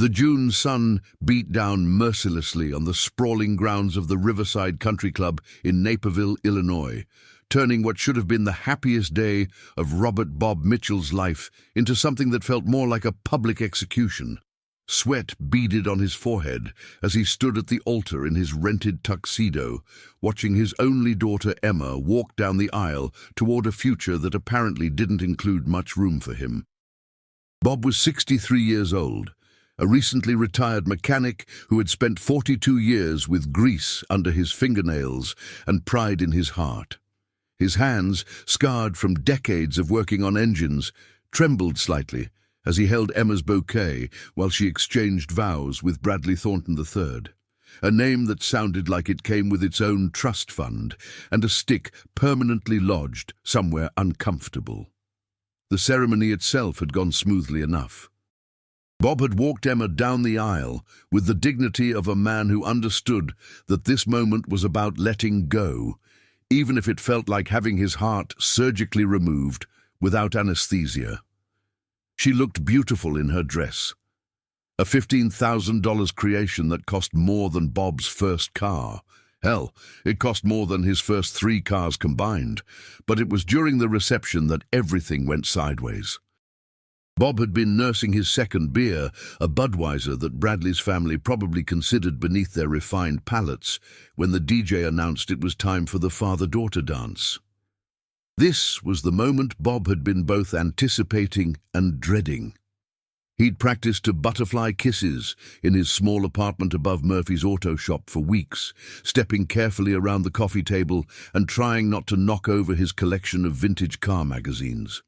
The June sun beat down mercilessly on the sprawling grounds of the Riverside Country Club in Naperville, Illinois, turning what should have been the happiest day of Robert Bob Mitchell's life into something that felt more like a public execution. Sweat beaded on his forehead as he stood at the altar in his rented tuxedo, watching his only daughter Emma walk down the aisle toward a future that apparently didn't include much room for him. Bob was 63 years old, a recently retired mechanic who had spent 42 years with grease under his fingernails and pride in his heart. His hands, scarred from decades of working on engines, trembled slightly as he held Emma's bouquet while she exchanged vows with Bradley Thornton III, a name that sounded like it came with its own trust fund and a stick permanently lodged somewhere uncomfortable. The ceremony itself had gone smoothly enough. Bob had walked Emma down the aisle with the dignity of a man who understood that this moment was about letting go, even if it felt like having his heart surgically removed without anesthesia. She looked beautiful in her dress, a $15,000 creation that cost more than Bob's first car. Hell, it cost more than his first 3 cars combined, but it was during the reception that everything went sideways. Bob had been nursing his second beer, a Budweiser that Bradley's family probably considered beneath their refined palates, when the DJ announced it was time for the father-daughter dance. This was the moment Bob had been both anticipating and dreading. He'd practiced to butterfly kisses in his small apartment above Murphy's auto shop for weeks, stepping carefully around the coffee table and trying not to knock over his collection of vintage car magazines.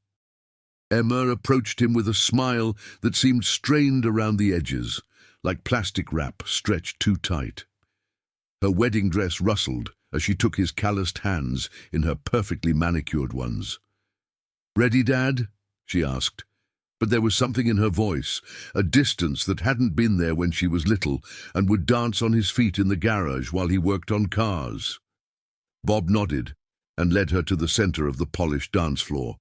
Emma approached him with a smile that seemed strained around the edges, like plastic wrap stretched too tight. Her wedding dress rustled as she took his calloused hands in her perfectly manicured ones. "Ready, Dad?" she asked, but there was something in her voice, a distance that hadn't been there when she was little and would dance on his feet in the garage while he worked on cars. Bob nodded and led her to the center of the polished dance floor.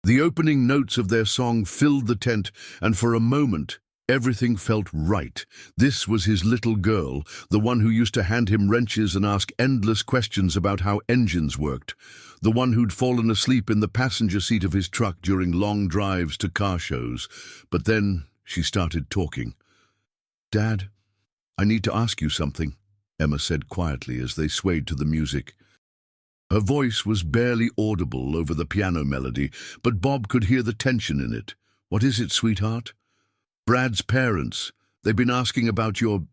The opening notes of their song filled the tent, and for a moment, everything felt right. This was his little girl, the one who used to hand him wrenches and ask endless questions about how engines worked, the one who'd fallen asleep in the passenger seat of his truck during long drives to car shows. But then she started talking. "Dad, I need to ask you something," Emma said quietly as they swayed to the music. Her voice was barely audible over the piano melody, but Bob could hear the tension in it. "What is it, sweetheart?" "Brad's parents. They've been asking about your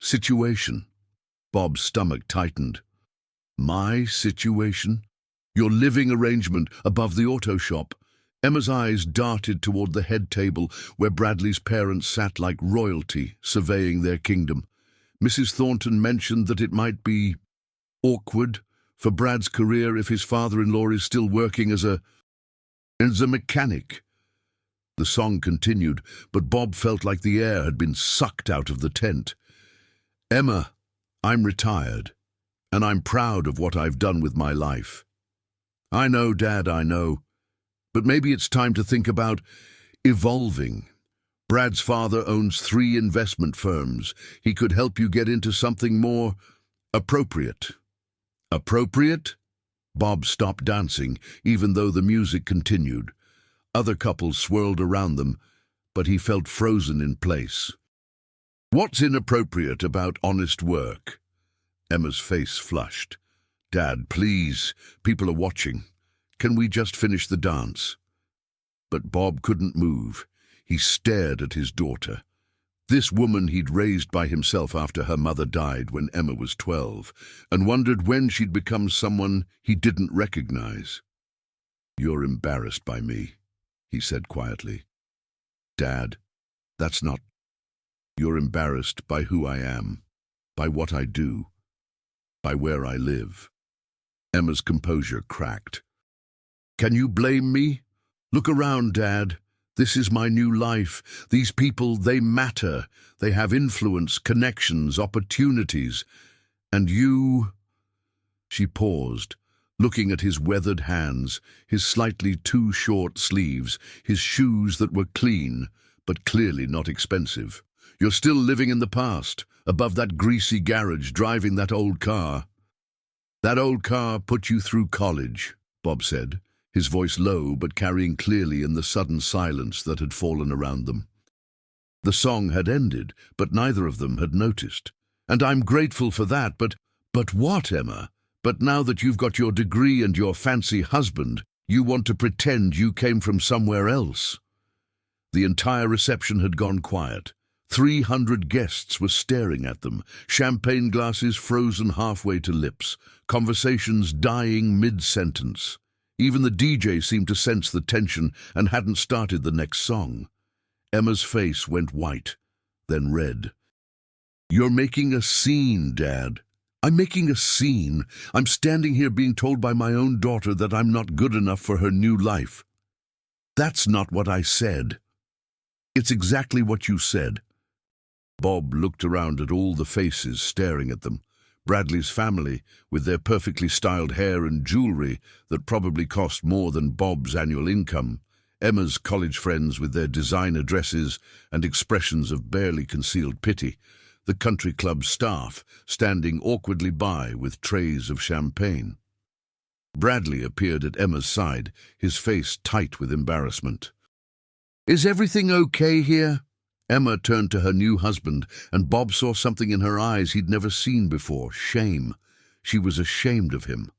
situation." Bob's stomach tightened. "My situation? Your living arrangement above the auto shop?" Emma's eyes darted toward the head table where Bradley's parents sat like royalty, surveying their kingdom. Mrs. Thornton mentioned that it might be awkward for Brad's career if his father-in-law is still working as a mechanic. The song continued, but Bob felt like the air had been sucked out of the tent. "Emma, I'm retired, and I'm proud of what I've done with my life." "I know, Dad, I know. But maybe it's time to think about evolving. Brad's father owns 3 investment firms. He could help you get into something more appropriate." "Appropriate?" Bob stopped dancing, even though the music continued. Other couples swirled around them, but he felt frozen in place. "What's inappropriate about honest work?" Emma's face flushed. "Dad, please, people are watching. Can we just finish the dance?" But Bob couldn't move. He stared at his daughter. This woman he'd raised by himself after her mother died when Emma was 12, and wondered when she'd become someone he didn't recognize. "You're embarrassed by me," he said quietly. "Dad, that's not... You're embarrassed by who I am, by what I do, by where I live." Emma's composure cracked. "Can you blame me? Look around, Dad. This is my new life. These people, they matter. They have influence, connections, opportunities. And you..." She paused, looking at his weathered hands, his slightly too short sleeves, his shoes that were clean, but clearly not expensive. You're still living in the past, above that greasy garage, driving that old car. That old car put you through college, Bob said, his voice low but carrying clearly in the sudden silence that had fallen around them. The song had ended, but neither of them had noticed. And I'm grateful for that, but what, Emma? But now that you've got your degree and your fancy husband, you want to pretend you came from somewhere else. The entire reception had gone quiet. 300 guests were staring at them, champagne glasses frozen halfway to lips, conversations dying mid-sentence. Even the DJ seemed to sense the tension and hadn't started the next song. Emma's face went white, then red. "You're making a scene, Dad." "I'm making a scene. I'm standing here being told by my own daughter that I'm not good enough for her new life." "That's not what I said." "It's exactly what you said." Bob looked around at all the faces staring at them. Bradley's family, with their perfectly styled hair and jewelry that probably cost more than Bob's annual income. Emma's college friends with their designer dresses and expressions of barely concealed pity. The country club staff standing awkwardly by with trays of champagne. Bradley appeared at Emma's side, his face tight with embarrassment. "Is everything okay here?" Emma turned to her new husband, and Bob saw something in her eyes he'd never seen before, shame. She was ashamed of him.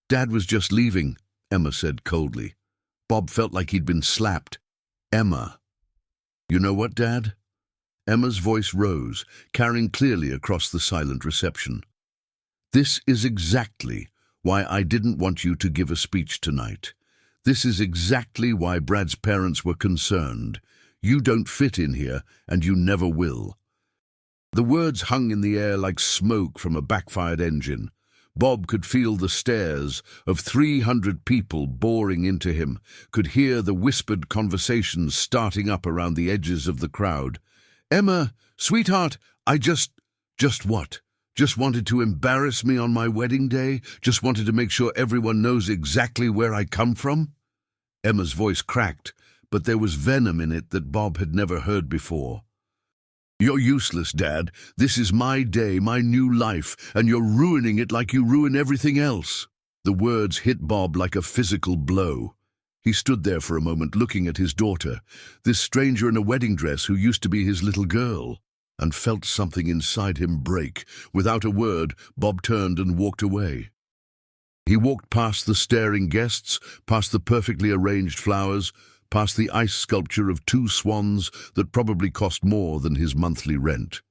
"Dad was just leaving," Emma said coldly. Bob felt like he'd been slapped. "Emma." "You know what, Dad?" Emma's voice rose, carrying clearly across the silent reception. "This is exactly why I didn't want you to give a speech tonight. This is exactly why Brad's parents were concerned. You don't fit in here, and you never will." The words hung in the air like smoke from a backfired engine. Bob could feel the stares of 300 people boring into him, could hear the whispered conversations starting up around the edges of the crowd. "Emma, sweetheart, I just what? Just wanted to embarrass me on my wedding day? Just wanted to make sure everyone knows exactly where I come from?" Emma's voice cracked, but there was venom in it that Bob had never heard before. "You're useless, Dad. This is my day, my new life, and you're ruining it like you ruin everything else." The words hit Bob like a physical blow. He stood there for a moment looking at his daughter, this stranger in a wedding dress who used to be his little girl, and felt something inside him break. Without a word, Bob turned and walked away. He walked past the staring guests, past the perfectly arranged flowers, past the ice sculpture of 2 swans that probably cost more than his monthly rent.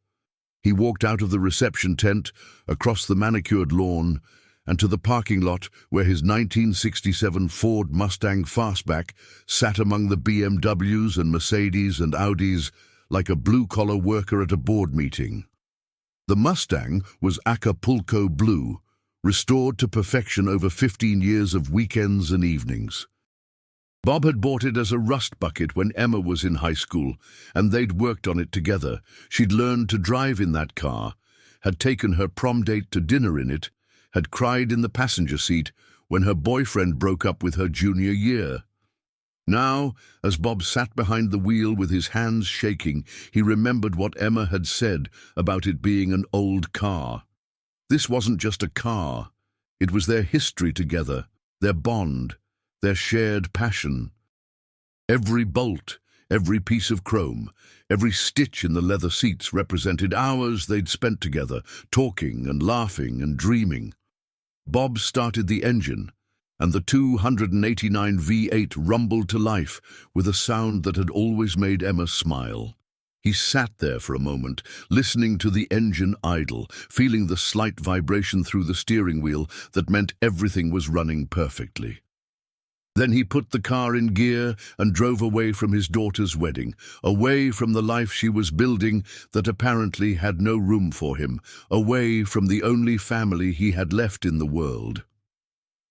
He walked out of the reception tent, across the manicured lawn, and to the parking lot where his 1967 Ford Mustang Fastback sat among the BMWs and Mercedes and Audis like a blue-collar worker at a board meeting. The Mustang was Acapulco blue, restored to perfection over 15 years of weekends and evenings. Bob had bought it as a rust bucket when Emma was in high school, and they'd worked on it together. She'd learned to drive in that car, had taken her prom date to dinner in it, had cried in the passenger seat when her boyfriend broke up with her junior year. Now, as Bob sat behind the wheel with his hands shaking, he remembered what Emma had said about it being an old car. This wasn't just a car. It was their history together, their bond, their shared passion. Every bolt, every piece of chrome, every stitch in the leather seats represented hours they'd spent together, talking and laughing and dreaming. Bob started the engine, and the 289 V8 rumbled to life with a sound that had always made Emma smile. He sat there for a moment, listening to the engine idle, feeling the slight vibration through the steering wheel that meant everything was running perfectly. Then he put the car in gear and drove away from his daughter's wedding, away from the life she was building that apparently had no room for him, away from the only family he had left in the world.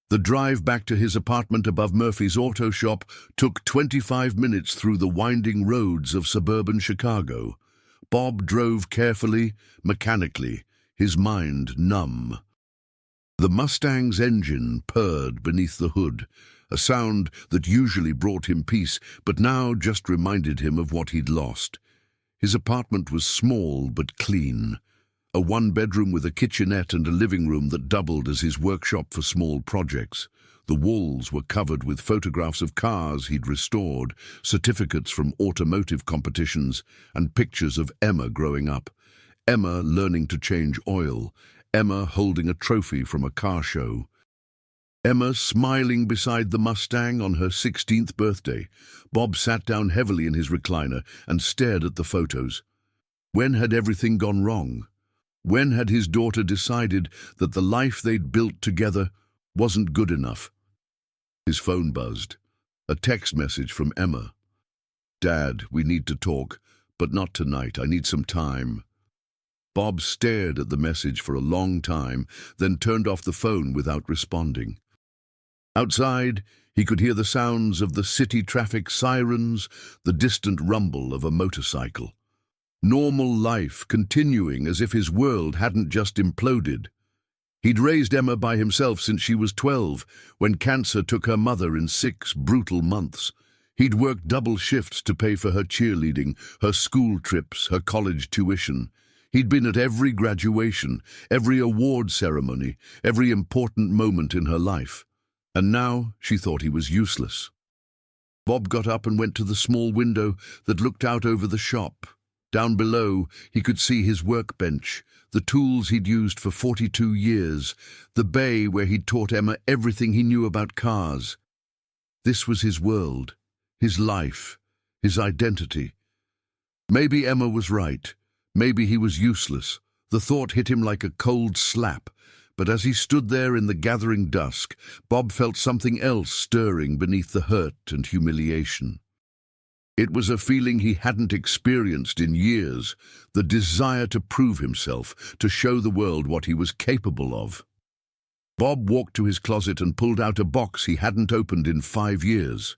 The drive back to his apartment above Murphy's auto shop took 25 minutes through the winding roads of suburban Chicago. Bob drove carefully, mechanically, his mind numb. The Mustang's engine purred beneath the hood, a sound that usually brought him peace, but now just reminded him of what he'd lost. His apartment was small but clean, a one-bedroom with a kitchenette and a living room that doubled as his workshop for small projects. The walls were covered with photographs of cars he'd restored, certificates from automotive competitions, and pictures of Emma growing up. Emma learning to change oil, Emma holding a trophy from a car show. Emma smiling beside the Mustang on her 16th birthday. Bob sat down heavily in his recliner and stared at the photos. When had everything gone wrong? When had his daughter decided that the life they'd built together wasn't good enough? His phone buzzed. A text message from Emma. "Dad, we need to talk, but not tonight. I need some time." Bob stared at the message for a long time, then turned off the phone without responding. Outside, he could hear the sounds of the city traffic sirens, the distant rumble of a motorcycle. Normal life continuing as if his world hadn't just imploded. He'd raised Emma by himself since she was 12, when cancer took her mother in 6 brutal months. He'd worked double shifts to pay for her cheerleading, her school trips, her college tuition. He'd been at every graduation, every award ceremony, every important moment in her life. And now she thought he was useless. Bob got up and went to the small window that looked out over the shop. Down below, he could see his workbench, the tools he'd used for 42 years, the bay where he'd taught Emma everything he knew about cars. This was his world, his life, his identity. Maybe Emma was right. Maybe he was useless. The thought hit him like a cold slap. But as he stood there in the gathering dusk, Bob felt something else stirring beneath the hurt and humiliation. It was a feeling he hadn't experienced in years, the desire to prove himself, to show the world what he was capable of. Bob walked to his closet and pulled out a box he hadn't opened in 5 years.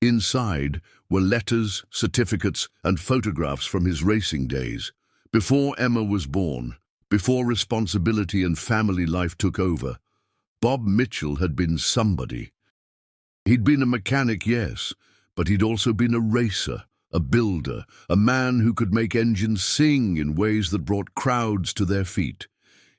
Inside were letters, certificates, and photographs from his racing days. Before Emma was born, before responsibility and family life took over, Bob Mitchell had been somebody. He'd been a mechanic, yes, but he'd also been a racer, a builder, a man who could make engines sing in ways that brought crowds to their feet.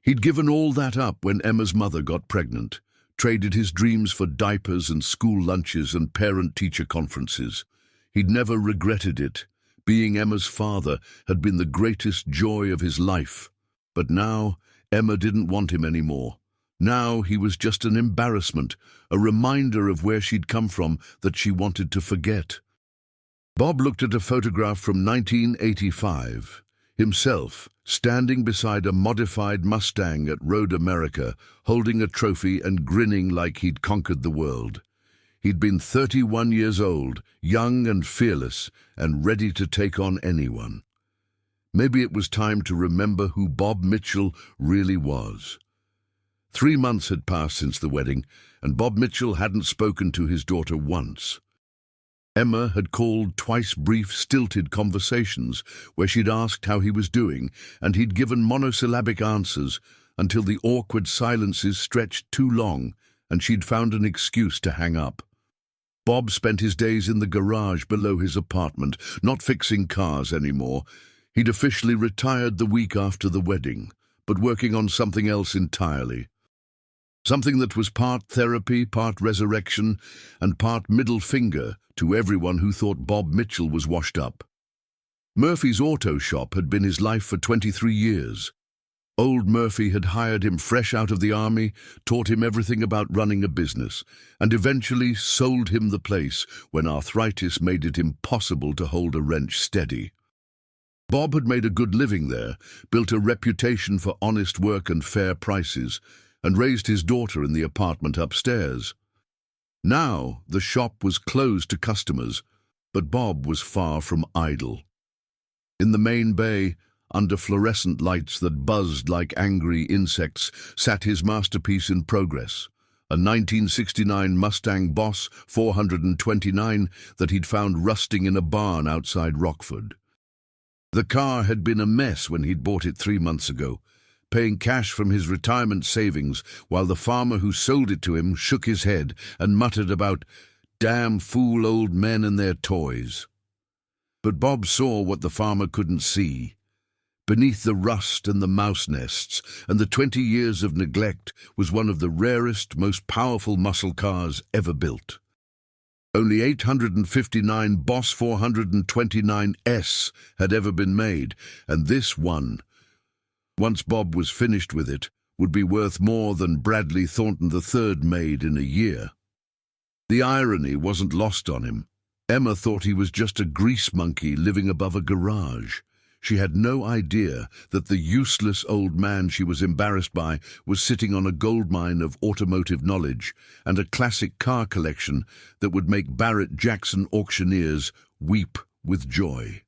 He'd given all that up when Emma's mother got pregnant, traded his dreams for diapers and school lunches and parent-teacher conferences. He'd never regretted it. Being Emma's father had been the greatest joy of his life. But now, Emma didn't want him anymore. Now he was just an embarrassment, a reminder of where she'd come from that she wanted to forget. Bob looked at a photograph from 1985, himself standing beside a modified Mustang at Road America, holding a trophy and grinning like he'd conquered the world. He'd been 31 years old, young and fearless, and ready to take on anyone. Maybe it was time to remember who Bob Mitchell really was. 3 months had passed since the wedding, and Bob Mitchell hadn't spoken to his daughter once. Emma had called twice brief, stilted conversations where she'd asked how he was doing, and he'd given monosyllabic answers until the awkward silences stretched too long and she'd found an excuse to hang up. Bob spent his days in the garage below his apartment, not fixing cars anymore. He'd officially retired the week after the wedding, but working on something else entirely. Something that was part therapy, part resurrection, and part middle finger to everyone who thought Bob Mitchell was washed up. Murphy's auto shop had been his life for 23 years. Old Murphy had hired him fresh out of the army, taught him everything about running a business, and eventually sold him the place when arthritis made it impossible to hold a wrench steady. Bob had made a good living there, built a reputation for honest work and fair prices, and raised his daughter in the apartment upstairs. Now the shop was closed to customers, but Bob was far from idle. In the main bay, under fluorescent lights that buzzed like angry insects, sat his masterpiece in progress, a 1969 Mustang Boss 429 that he'd found rusting in a barn outside Rockford. The car had been a mess when he'd bought it 3 months ago, paying cash from his retirement savings, while the farmer who sold it to him shook his head and muttered about damn fool old men and their toys. But Bob saw what the farmer couldn't see. Beneath the rust and the mouse nests and the 20 years of neglect was one of the rarest, most powerful muscle cars ever built. Only 859 Boss 429S had ever been made, and this one, once Bob was finished with it, would be worth more than Bradley Thornton III made in a year. The irony wasn't lost on him. Emma thought he was just a grease monkey living above a garage. She had no idea that the useless old man she was embarrassed by was sitting on a goldmine of automotive knowledge and a classic car collection that would make Barrett Jackson auctioneers weep with joy.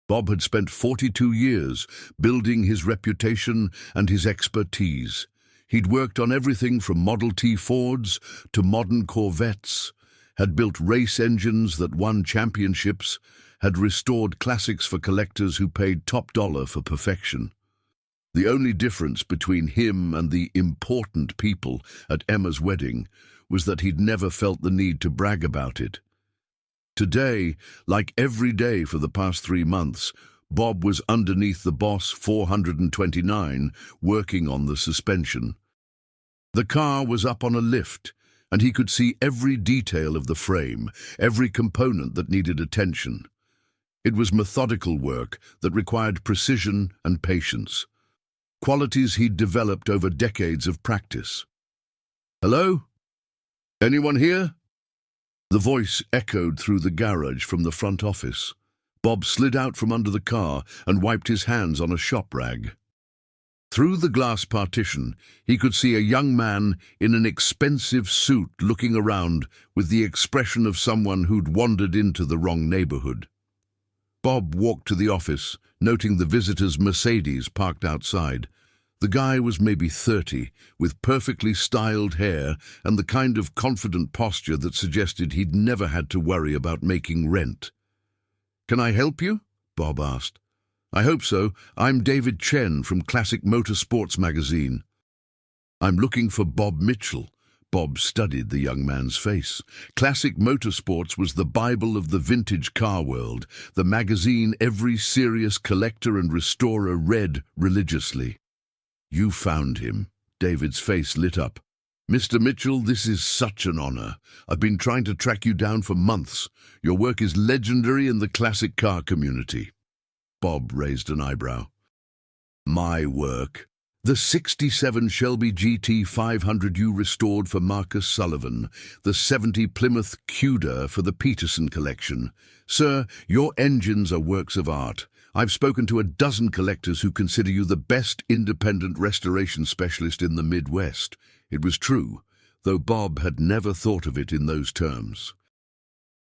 Bob had spent 42 years building his reputation and his expertise. He'd worked on everything from Model T Fords to modern Corvettes, had built race engines that won championships, had restored classics for collectors who paid top dollar for perfection. The only difference between him and the important people at Emma's wedding was that he'd never felt the need to brag about it. Today, like every day for the past 3 months, Bob was underneath the Boss 429, working on the suspension. The car was up on a lift, and he could see every detail of the frame, every component that needed attention. It was methodical work that required precision and patience, qualities he'd developed over decades of practice. "Hello? Anyone here?" The voice echoed through the garage from the front office. Bob slid out from under the car and wiped his hands on a shop rag. Through the glass partition, he could see a young man in an expensive suit looking around with the expression of someone who'd wandered into the wrong neighborhood. Bob walked to the office, noting the visitor's Mercedes parked outside. The guy was maybe 30, with perfectly styled hair and the kind of confident posture that suggested he'd never had to worry about making rent. "Can I help you?" Bob asked. "I hope so. I'm David Chen from Classic Motorsports magazine." "I'm looking for Bob Mitchell." Bob studied the young man's face. Classic Motorsports was the Bible of the vintage car world, the magazine every serious collector and restorer read religiously. "You found him." David's face lit up. "Mr. Mitchell, this is such an honor. I've been trying to track you down for months. Your work is legendary in the classic car community." Bob raised an eyebrow. "My work? The 67 Shelby GT 500 you restored for Marcus Sullivan, the 70 Plymouth Cuda for the Peterson collection. Sir, your engines are works of art. I've spoken to a dozen collectors who consider you the best independent restoration specialist in the Midwest." It was true, though Bob had never thought of it in those terms.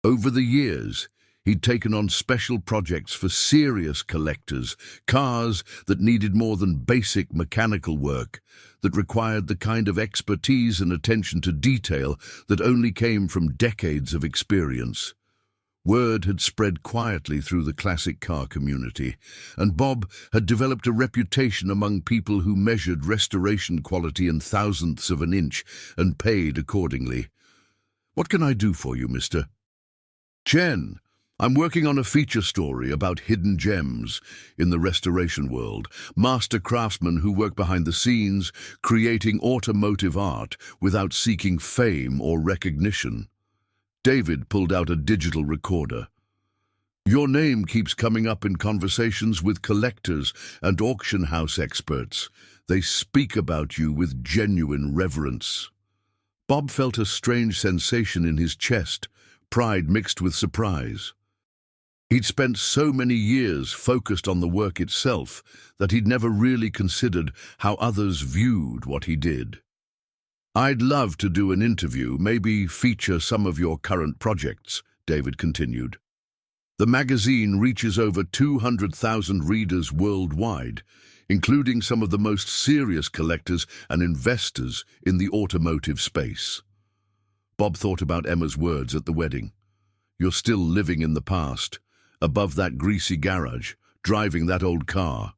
Over the years, he'd taken on special projects for serious collectors, cars that needed more than basic mechanical work, that required the kind of expertise and attention to detail that only came from decades of experience. Word had spread quietly through the classic car community, and Bob had developed a reputation among people who measured restoration quality in thousandths of an inch and paid accordingly. "What can I do for you, Mr. Chen?" "I'm working on a feature story about hidden gems in the restoration world, master craftsmen who work behind the scenes, creating automotive art without seeking fame or recognition." David pulled out a digital recorder. "Your name keeps coming up in conversations with collectors and auction house experts. They speak about you with genuine reverence." Bob felt a strange sensation in his chest, pride mixed with surprise. He'd spent so many years focused on the work itself that he'd never really considered how others viewed what he did. "I'd love to do an interview, maybe feature some of your current projects," David continued. "The magazine reaches over 200,000 readers worldwide, including some of the most serious collectors and investors in the automotive space." Bob thought about Emma's words at the wedding. "You're still living in the past, above that greasy garage, driving that old car."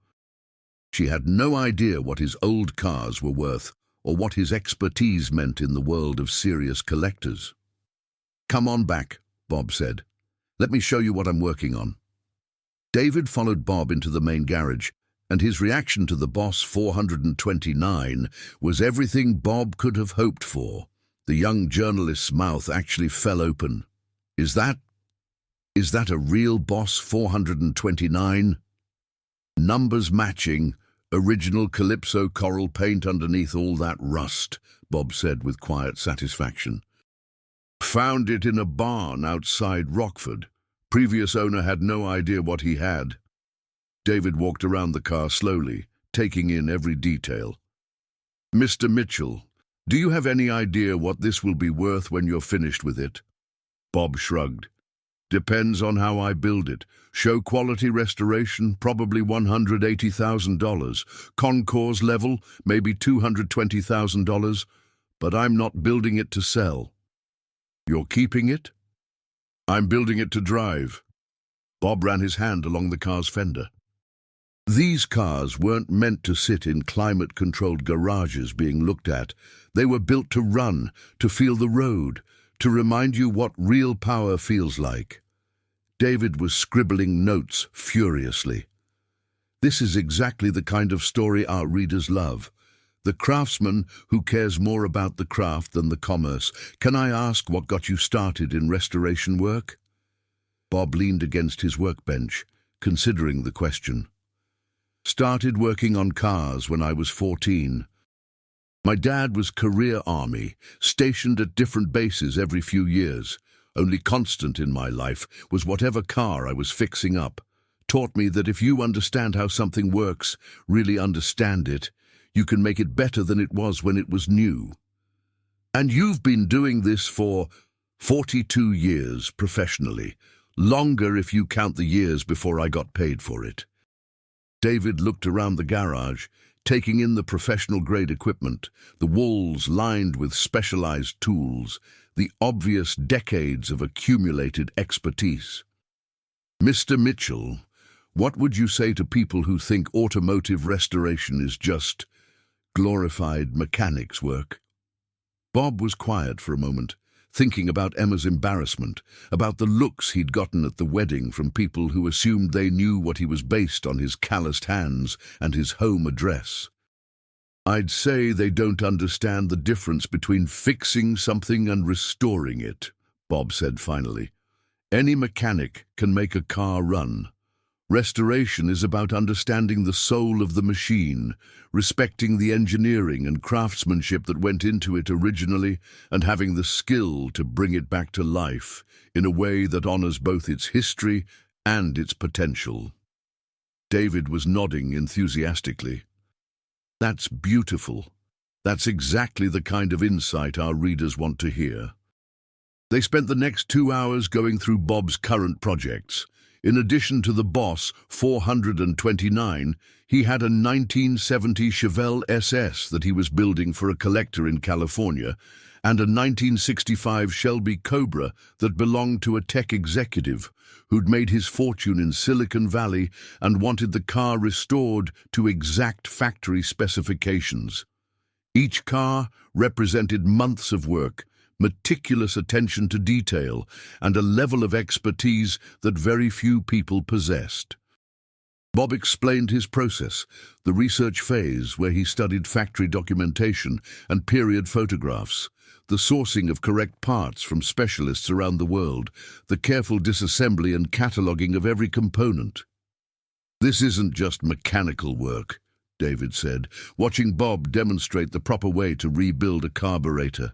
She had no idea what his old cars were worth or what his expertise meant in the world of serious collectors. "Come on back," Bob said. "Let me show you what I'm working on." David followed Bob into the main garage, and his reaction to the Boss 429 was everything Bob could have hoped for. The young journalist's mouth actually fell open. Is that a real Boss 429? Numbers matching, original Calypso coral paint underneath all that rust, Bob said with quiet satisfaction. "Found it in a barn outside Rockford. Previous owner had no idea what he had." David walked around the car slowly, taking in every detail. "Mr. Mitchell, do you have any idea what this will be worth when you're finished with it?" Bob shrugged. "Depends on how I build it. Show quality restoration, probably $180,000. Concours level, maybe $220,000. But I'm not building it to sell." "You're keeping it?" "I'm building it to drive." Bob ran his hand along the car's fender. These cars weren't meant to sit in climate-controlled garages being looked at. They were built to run, to feel the road, to remind you what real power feels like. David was scribbling notes furiously. This is exactly the kind of story our readers love. The craftsman who cares more about the craft than the commerce. "Can I ask what got you started in restoration work?" Bob leaned against his workbench, considering the question. "Started working on cars when I was 14. My dad was career Army, stationed at different bases every few years. Only constant in my life was whatever car I was fixing up. Taught me that if you understand how something works, really understand it, you can make it better than it was when it was new. And you've been doing this for 42 years professionally, longer if you count the years before I got paid for it." David looked around the garage, taking in the professional-grade equipment, the walls lined with specialized tools, the obvious decades of accumulated expertise. "Mr. Mitchell, what would you say to people who think automotive restoration is just glorified mechanics work?" Bob was quiet for a moment, thinking about Emma's embarrassment, about the looks he'd gotten at the wedding from people who assumed they knew what he was based on his calloused hands and his home address. "I'd say they don't understand the difference between fixing something and restoring it," Bob said finally. "Any mechanic can make a car run. Restoration is about understanding the soul of the machine, respecting the engineering and craftsmanship that went into it originally, and having the skill to bring it back to life in a way that honors both its history and its potential." David was nodding enthusiastically. "That's beautiful. That's exactly the kind of insight our readers want to hear." They spent the next 2 hours going through Bob's current projects. In addition to the Boss 429, he had a 1970 Chevelle SS that he was building for a collector in California, and a 1965 Shelby Cobra that belonged to a tech executive who'd made his fortune in Silicon Valley and wanted the car restored to exact factory specifications. Each car represented months of work, meticulous attention to detail, and a level of expertise that very few people possessed. Bob explained his process, the research phase where he studied factory documentation and period photographs, the sourcing of correct parts from specialists around the world, the careful disassembly and cataloging of every component. "This isn't just mechanical work," David said, watching Bob demonstrate the proper way to rebuild a carburetor.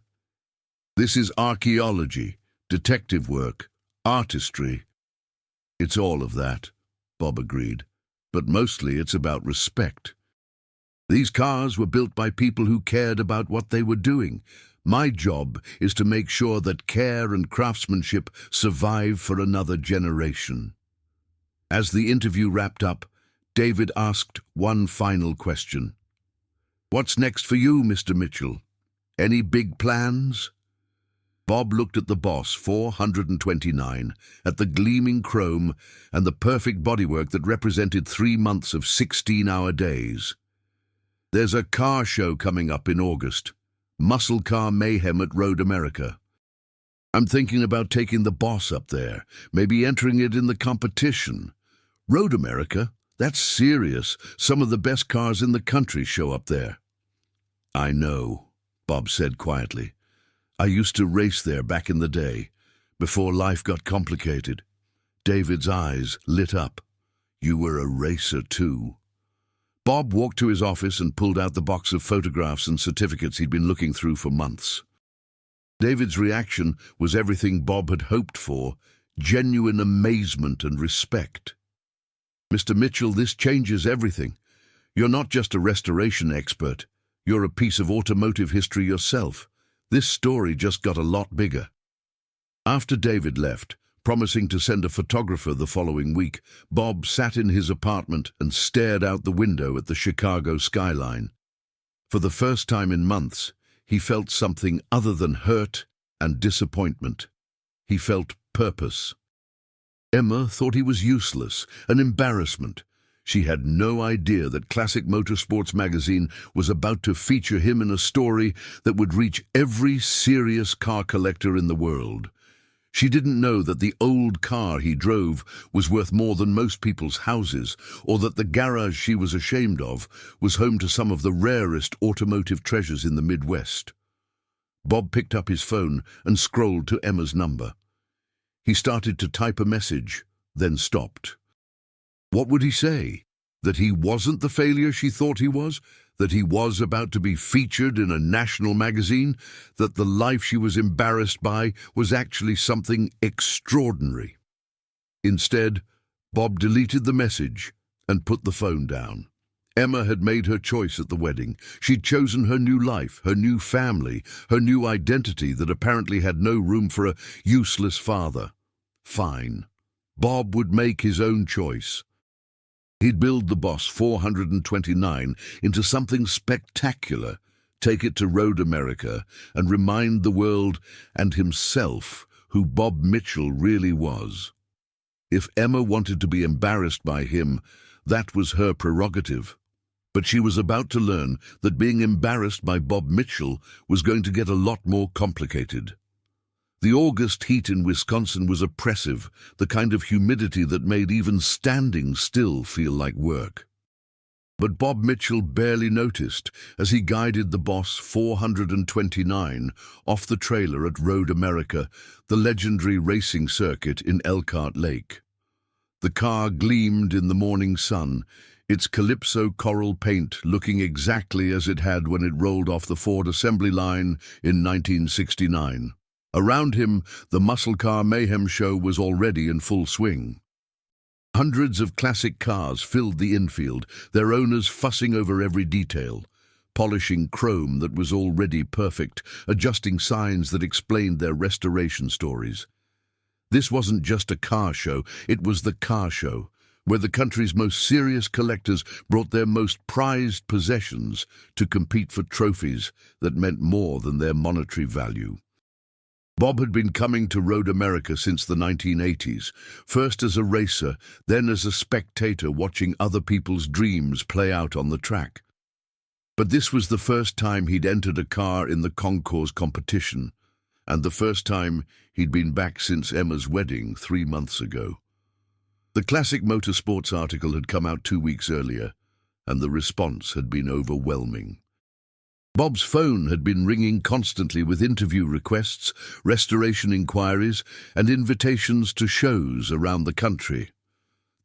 "This is archaeology, detective work, artistry." "It's all of that," Bob agreed, "but mostly it's about respect. These cars were built by people who cared about what they were doing. My job is to make sure that care and craftsmanship survive for another generation." As the interview wrapped up, David asked one final question. "What's next for you, Mr. Mitchell? Any big plans?" Bob looked at the Boss 429, at the gleaming chrome and the perfect bodywork that represented 3 months of 16-hour days. "There's a car show coming up in August. Muscle Car Mayhem at Road America. I'm thinking about taking the Boss up there, maybe entering it in the competition. Road America? That's serious. Some of the best cars in the country show up there." "I know," Bob said quietly. "I used to race there back in the day, before life got complicated." David's eyes lit up. "You were a racer too." Bob walked to his office and pulled out the box of photographs and certificates he'd been looking through for months. David's reaction was everything Bob had hoped for, genuine amazement and respect. "Mr. Mitchell, this changes everything. You're not just a restoration expert. You're a piece of automotive history yourself. This story just got a lot bigger." After David left, promising to send a photographer the following week, Bob sat in his apartment and stared out the window at the Chicago skyline. For the first time in months, he felt something other than hurt and disappointment. He felt purpose. Emma thought he was useless, an embarrassment. She had no idea that Classic Motorsports magazine was about to feature him in a story that would reach every serious car collector in the world. She didn't know that the old car he drove was worth more than most people's houses, or that the garage she was ashamed of was home to some of the rarest automotive treasures in the Midwest. Bob picked up his phone and scrolled to Emma's number. He started to type a message, then stopped. What would he say? That he wasn't the failure she thought he was? That he was about to be featured in a national magazine? That the life she was embarrassed by was actually something extraordinary? Instead, Bob deleted the message and put the phone down. Emma had made her choice at the wedding. She'd chosen her new life, her new family, her new identity that apparently had no room for a useless father. Fine. Bob would make his own choice. He'd build the Boss 429 into something spectacular, take it to Road America, and remind the world and himself who Bob Mitchell really was. If Emma wanted to be embarrassed by him, that was her prerogative. But she was about to learn that being embarrassed by Bob Mitchell was going to get a lot more complicated. The August heat in Wisconsin was oppressive, the kind of humidity that made even standing still feel like work. But Bob Mitchell barely noticed as he guided the Boss 429 off the trailer at Road America, the legendary racing circuit in Elkhart Lake. The car gleamed in the morning sun, its Calypso coral paint looking exactly as it had when it rolled off the Ford assembly line in 1969. Around him, the Muscle Car Mayhem show was already in full swing. Hundreds of classic cars filled the infield, their owners fussing over every detail, polishing chrome that was already perfect, adjusting signs that explained their restoration stories. This wasn't just a car show, it was the car show, where the country's most serious collectors brought their most prized possessions to compete for trophies that meant more than their monetary value. Bob had been coming to Road America since the 1980s, first as a racer, then as a spectator watching other people's dreams play out on the track. But this was the first time he'd entered a car in the concours competition, and the first time he'd been back since Emma's wedding 3 months ago. The Classic Motorsports article had come out 2 weeks earlier, and the response had been overwhelming. Bob's phone had been ringing constantly with interview requests, restoration inquiries, and invitations to shows around the country.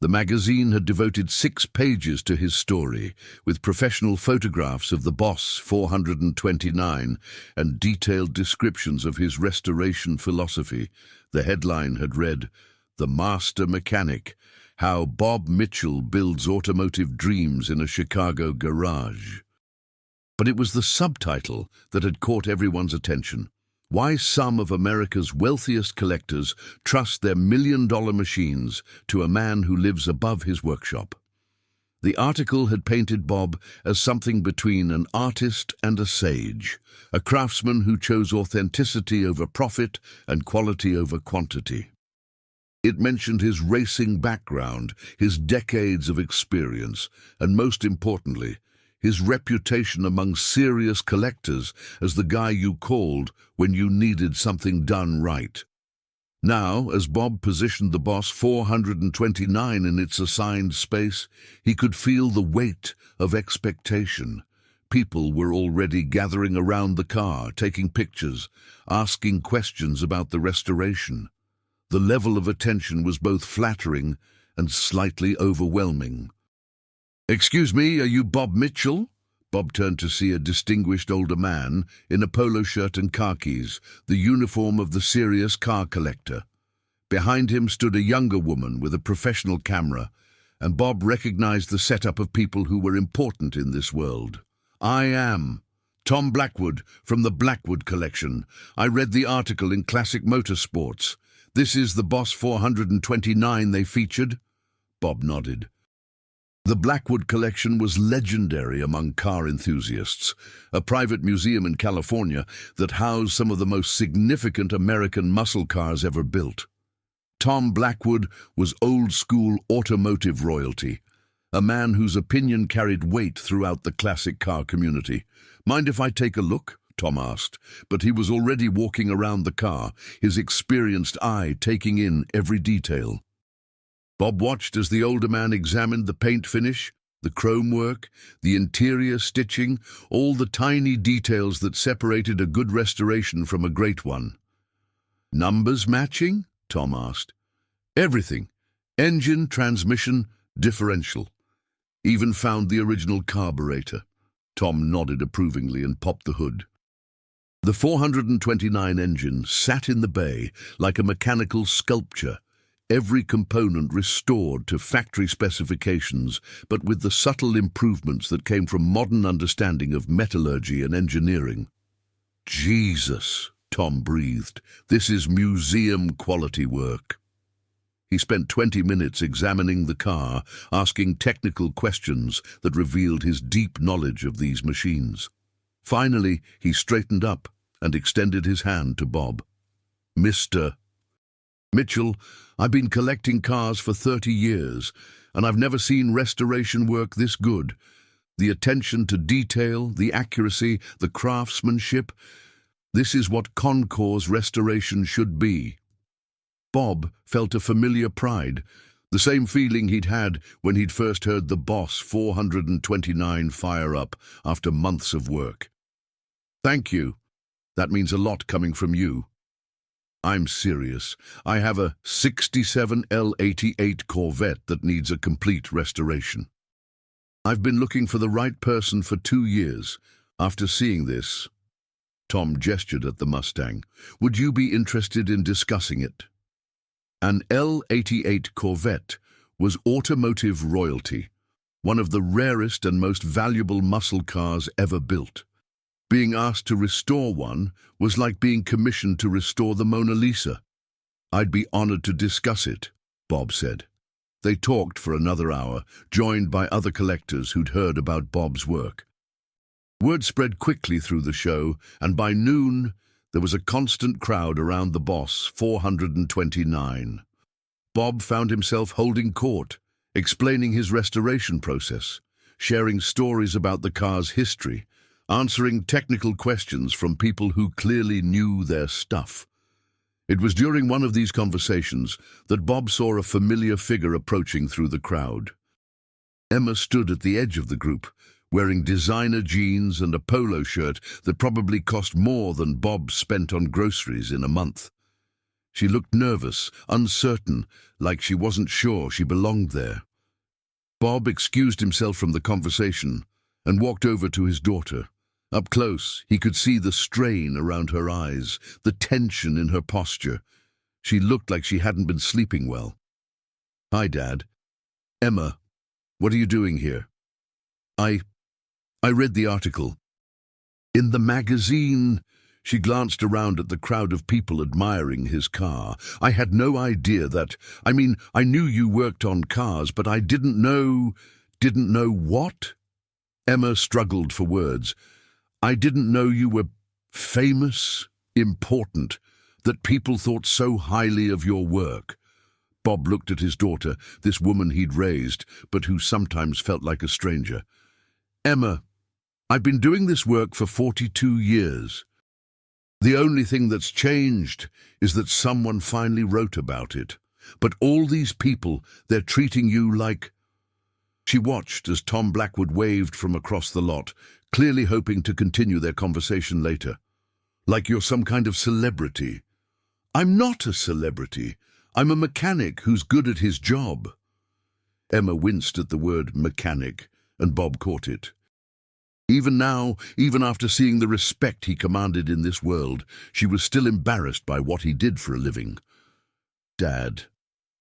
The magazine had devoted 6 pages to his story, with professional photographs of the Boss 429 and detailed descriptions of his restoration philosophy. The headline had read, "The Master Mechanic, How Bob Mitchell Builds Automotive Dreams in a Chicago Garage." But it was the subtitle that had caught everyone's attention. Why some of America's wealthiest collectors trust their million-dollar machines to a man who lives above his workshop. The article had painted Bob as something between an artist and a sage, a craftsman who chose authenticity over profit and quality over quantity. It mentioned his racing background, his decades of experience, and most importantly, his reputation among serious collectors as the guy you called when you needed something done right. Now, as Bob positioned the Boss 429 in its assigned space, he could feel the weight of expectation. People were already gathering around the car, taking pictures, asking questions about the restoration. The level of attention was both flattering and slightly overwhelming. "Excuse me, are you Bob Mitchell?" Bob turned to see a distinguished older man in a polo shirt and khakis, the uniform of the serious car collector. Behind him stood a younger woman with a professional camera, and Bob recognized the setup of people who were important in this world. "I am Tom Blackwood from the Blackwood Collection. I read the article in Classic Motorsports. This is the Boss 429 they featured." Bob nodded. The Blackwood Collection was legendary among car enthusiasts, a private museum in California that housed some of the most significant American muscle cars ever built. Tom Blackwood was old-school automotive royalty, a man whose opinion carried weight throughout the classic car community. "Mind if I take a look?" Tom asked, but he was already walking around the car, his experienced eye taking in every detail. Bob watched as the older man examined the paint finish, the chrome work, the interior stitching, all the tiny details that separated a good restoration from a great one. "Numbers matching?" Tom asked. "Everything. Engine, transmission, differential. Even found the original carburetor." Tom nodded approvingly and popped the hood. The 429 engine sat in the bay like a mechanical sculpture, every component restored to factory specifications, but with the subtle improvements that came from modern understanding of metallurgy and engineering. "Jesus," Tom breathed, "this is museum-quality work." He spent 20 minutes examining the car, asking technical questions that revealed his deep knowledge of these machines. Finally, he straightened up and extended his hand to Bob. "Mr. Mitchell, I've been collecting cars for 30 years, and I've never seen restoration work this good. The attention to detail, the accuracy, the craftsmanship. This is what Concours restoration should be." Bob felt a familiar pride, the same feeling he'd had when he'd first heard the Boss 429 fire up after months of work. "Thank you. That means a lot coming from you." "I'm serious. I have a 67 L88 Corvette that needs a complete restoration. I've been looking for the right person for 2 years. After seeing this," Tom gestured at the Mustang, "would you be interested in discussing it?" An L88 Corvette was automotive royalty, one of the rarest and most valuable muscle cars ever built. Being asked to restore one was like being commissioned to restore the Mona Lisa. "I'd be honored to discuss it," Bob said. They talked for another hour, joined by other collectors who'd heard about Bob's work. Word spread quickly through the show, and by noon, there was a constant crowd around the Boss 429. Bob found himself holding court, explaining his restoration process, sharing stories about the car's history, answering technical questions from people who clearly knew their stuff. It was during one of these conversations that Bob saw a familiar figure approaching through the crowd. Emma stood at the edge of the group, wearing designer jeans and a polo shirt that probably cost more than Bob spent on groceries in a month. She looked nervous, uncertain, like she wasn't sure she belonged there. Bob excused himself from the conversation and walked over to his daughter. Up close, he could see the strain around her eyes, the tension in her posture. She looked like she hadn't been sleeping well. "Hi, Dad." "Emma, what are you doing here?" I read the article." "In the magazine?" She glanced around at the crowd of people admiring his car. "I had no idea that. I mean, I knew you worked on cars, but I didn't know." Didn't know what? Emma struggled for words. I didn't know you were famous, important, that people thought so highly of your work. Bob looked at his daughter, this woman he'd raised, but who sometimes felt like a stranger. Emma, I've been doing this work for 42 years. The only thing that's changed is that someone finally wrote about it. But all these people, they're treating you like... She watched as Tom Blackwood waved from across the lot, clearly hoping to continue their conversation later. Like you're some kind of celebrity. I'm not a celebrity. I'm a mechanic who's good at his job. Emma winced at the word mechanic, and Bob caught it. Even now, even after seeing the respect he commanded in this world, she was still embarrassed by what he did for a living. Dad,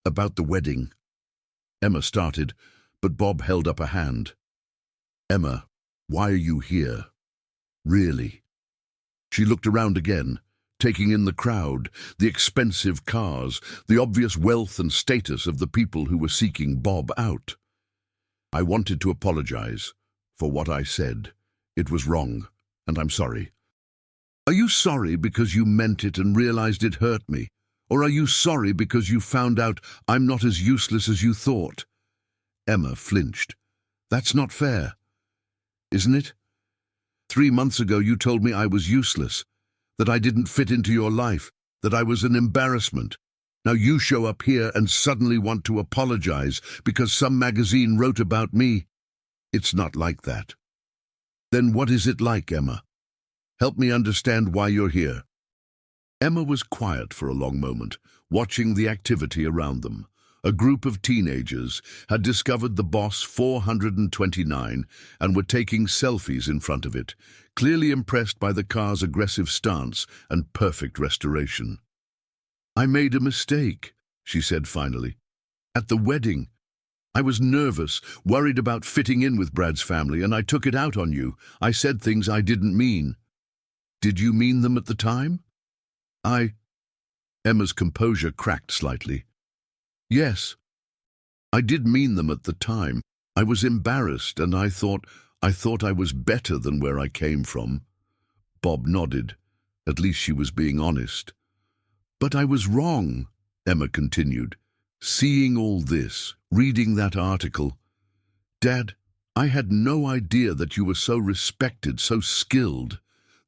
about the wedding. Emma started, but Bob held up a hand. Emma, why are you here? Really? She looked around again, taking in the crowd, the expensive cars, the obvious wealth and status of the people who were seeking Bob out. I wanted to apologize for what I said. It was wrong, and I'm sorry. Are you sorry because you meant it and realized it hurt me? Or are you sorry because you found out I'm not as useless as you thought? Emma flinched. That's not fair. Isn't it? 3 months ago you told me I was useless, that I didn't fit into your life, that I was an embarrassment. Now you show up here and suddenly want to apologize because some magazine wrote about me. It's not like that. Then what is it like, Emma? Help me understand why you're here. Emma was quiet for a long moment, watching the activity around them. A group of teenagers had discovered the Boss 429 and were taking selfies in front of it, clearly impressed by the car's aggressive stance and perfect restoration. I made a mistake, she said finally. At the wedding, I was nervous, worried about fitting in with Brad's family, and I took it out on you. I said things I didn't mean. Did you mean them at the time? Emma's composure cracked slightly. Yes, I did mean them at the time. I was embarrassed, and I thought I was better than where I came from. Bob nodded. At least she was being honest. But I was wrong, Emma continued. Seeing all this, reading that article. Dad, I had no idea that you were so respected, so skilled.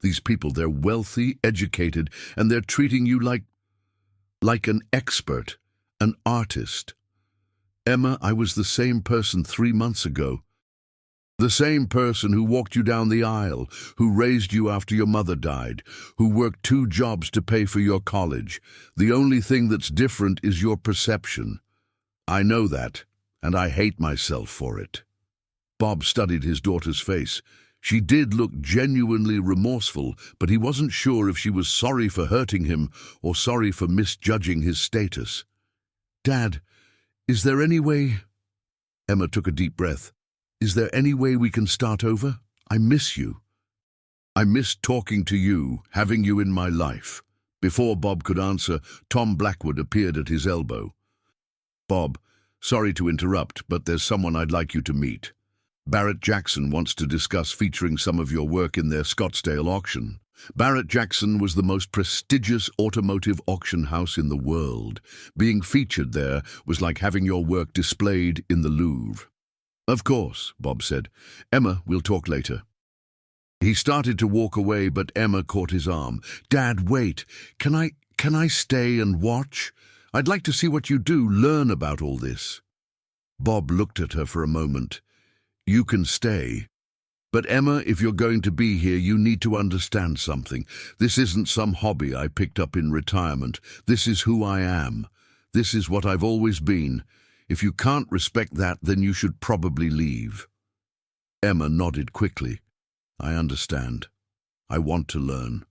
These people, they're wealthy, educated, and they're treating you like an expert. An artist. Emma, I was the same person 3 months ago. The same person who walked you down the aisle, who raised you after your mother died, who worked 2 jobs to pay for your college. The only thing that's different is your perception. I know that, and I hate myself for it. Bob studied his daughter's face. She did look genuinely remorseful, but he wasn't sure if she was sorry for hurting him or sorry for misjudging his status. Dad, is there any way... Emma took a deep breath. Is there any way we can start over? I miss you. I miss talking to you, having you in my life. Before Bob could answer, Tom Blackwood appeared at his elbow. Bob, sorry to interrupt, but there's someone I'd like you to meet. Barrett Jackson wants to discuss featuring some of your work in their Scottsdale auction. Barrett Jackson was the most prestigious automotive auction house in the world. Being featured there was like having your work displayed in the Louvre. Of course, Bob said. Emma, we'll talk later. He started to walk away, but Emma caught his arm. Dad, wait. Can I stay and watch? I'd like to see what you do, learn about all this. Bob looked at her for a moment. You can stay. But Emma, if you're going to be here, you need to understand something. This isn't some hobby I picked up in retirement. This is who I am. This is what I've always been. If you can't respect that, then you should probably leave. Emma nodded quickly. I understand. I want to learn.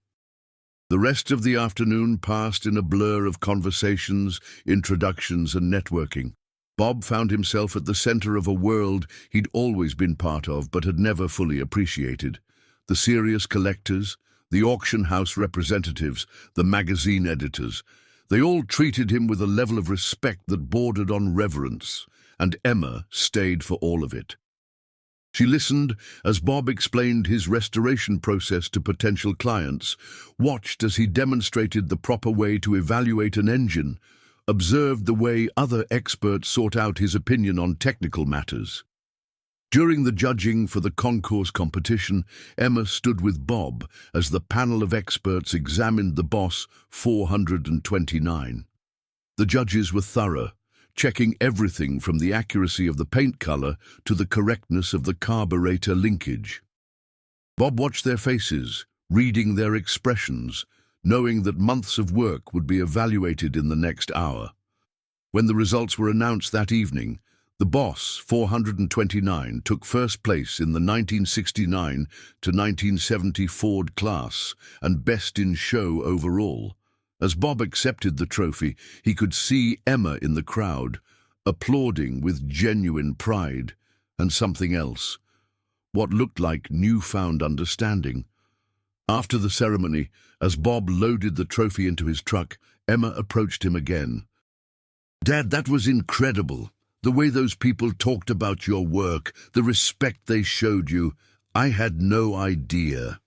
The rest of the afternoon passed in a blur of conversations, introductions, and networking. Bob found himself at the center of a world he'd always been part of but had never fully appreciated. The serious collectors, the auction house representatives, the magazine editors, they all treated him with a level of respect that bordered on reverence, and Emma stayed for all of it. She listened as Bob explained his restoration process to potential clients, watched as he demonstrated the proper way to evaluate an engine, observed the way other experts sought out his opinion on technical matters. During the judging for the concours competition, Emma stood with Bob as the panel of experts examined the Boss 429. The judges were thorough, checking everything from the accuracy of the paint color to the correctness of the carburetor linkage. Bob watched their faces, reading their expressions, knowing that months of work would be evaluated in the next hour. When the results were announced that evening, the Boss 429 took first place in the 1969 to 1970 Ford class and best in show overall. As Bob accepted the trophy, he could see Emma in the crowd, applauding with genuine pride, and something else, what looked like newfound understanding. After the ceremony, as Bob loaded the trophy into his truck, Emma approached him again. "Dad, that was incredible. The way those people talked about your work, the respect they showed you, I had no idea.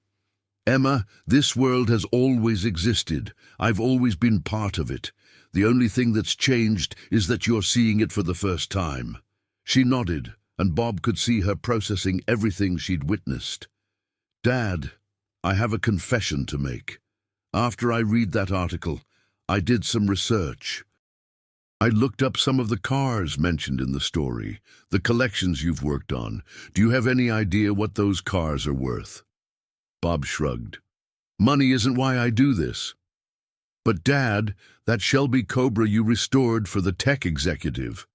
Emma, this world has always existed. I've always been part of it. The only thing that's changed is that you're seeing it for the first time." She nodded, and Bob could see her processing everything she'd witnessed. "Dad, I have a confession to make. After I read that article, I did some research. I looked up some of the cars mentioned in the story, the collections you've worked on. Do you have any idea what those cars are worth?" Bob shrugged. "Money isn't why I do this." "But Dad, that Shelby Cobra you restored for the tech executive.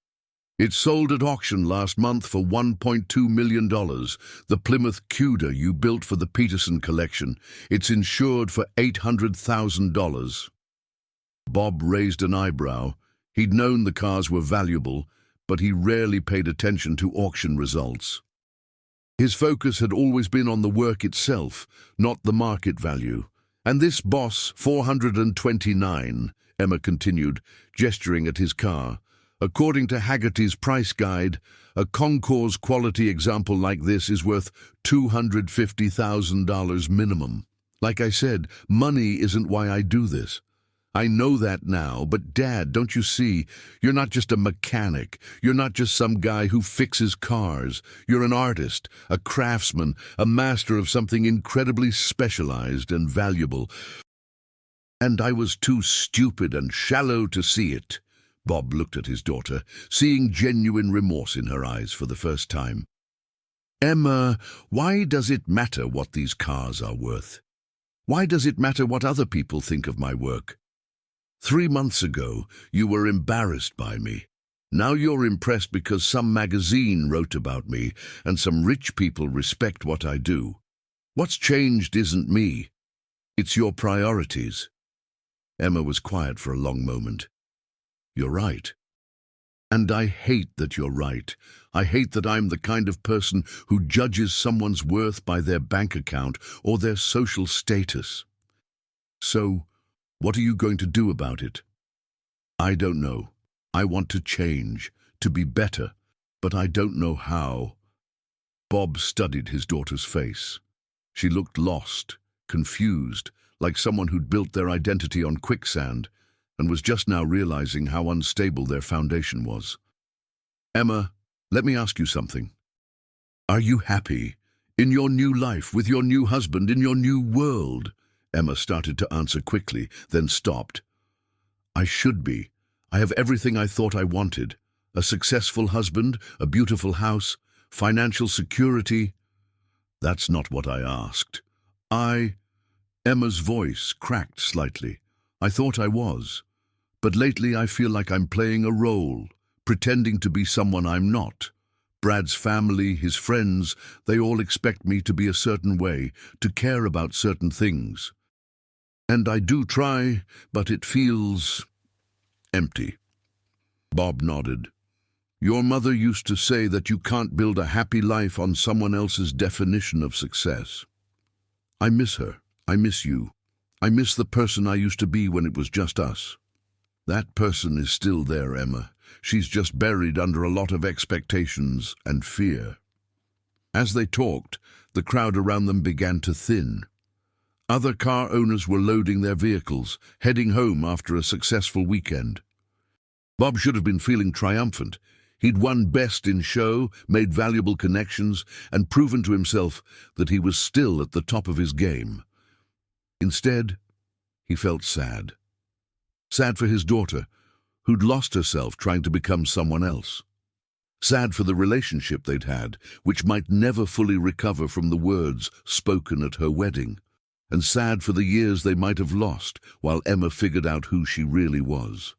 It sold at auction last month for $1.2 million. The Plymouth Cuda you built for the Peterson collection, it's insured for $800,000. Bob raised an eyebrow. He'd known the cars were valuable, but he rarely paid attention to auction results. His focus had always been on the work itself, not the market value. "And this Boss 429, Emma continued, gesturing at his car. "According to Haggerty's price guide, a concours quality example like this is worth $250,000 minimum. Like I said, money isn't why I do this. I know that now, but Dad, don't you see? You're not just a mechanic. You're not just some guy who fixes cars. You're an artist, a craftsman, a master of something incredibly specialized and valuable. And I was too stupid and shallow to see it." Bob looked at his daughter, seeing genuine remorse in her eyes for the first time. "Emma, why does it matter what these cars are worth? Why does it matter what other people think of my work? 3 months ago, you were embarrassed by me. Now you're impressed because some magazine wrote about me and some rich people respect what I do. What's changed isn't me. It's your priorities." Emma was quiet for a long moment. "You're right. And I hate that you're right. I hate that I'm the kind of person who judges someone's worth by their bank account or their social status. So, what are you going to do about it?" "I don't know. I want to change, to be better, but I don't know how." Bob studied his daughter's face. She looked lost, confused, like someone who'd built their identity on quicksand and was just now realizing how unstable their foundation was. "Emma, let me ask you something. Are you happy in your new life, with your new husband, in your new world?" Emma started to answer quickly, then stopped. "I should be. I have everything I thought I wanted. A successful husband, a beautiful house, financial security." "That's not what I asked. Emma's voice cracked slightly. "I thought I was. But lately I feel like I'm playing a role, pretending to be someone I'm not. Brad's family, his friends, they all expect me to be a certain way, to care about certain things. And I do try, but it feels empty." Bob nodded. "Your mother used to say that you can't build a happy life on someone else's definition of success. I miss her. I miss you. I miss the person I used to be when it was just us." "That person is still there, Emma. She's just buried under a lot of expectations and fear." As they talked, the crowd around them began to thin. Other car owners were loading their vehicles, heading home after a successful weekend. Bob should have been feeling triumphant. He'd won Best in Show, made valuable connections, and proven to himself that he was still at the top of his game. Instead, he felt sad. Sad for his daughter, who'd lost herself trying to become someone else. Sad for the relationship they'd had, which might never fully recover from the words spoken at her wedding. And sad for the years they might have lost while Emma figured out who she really was.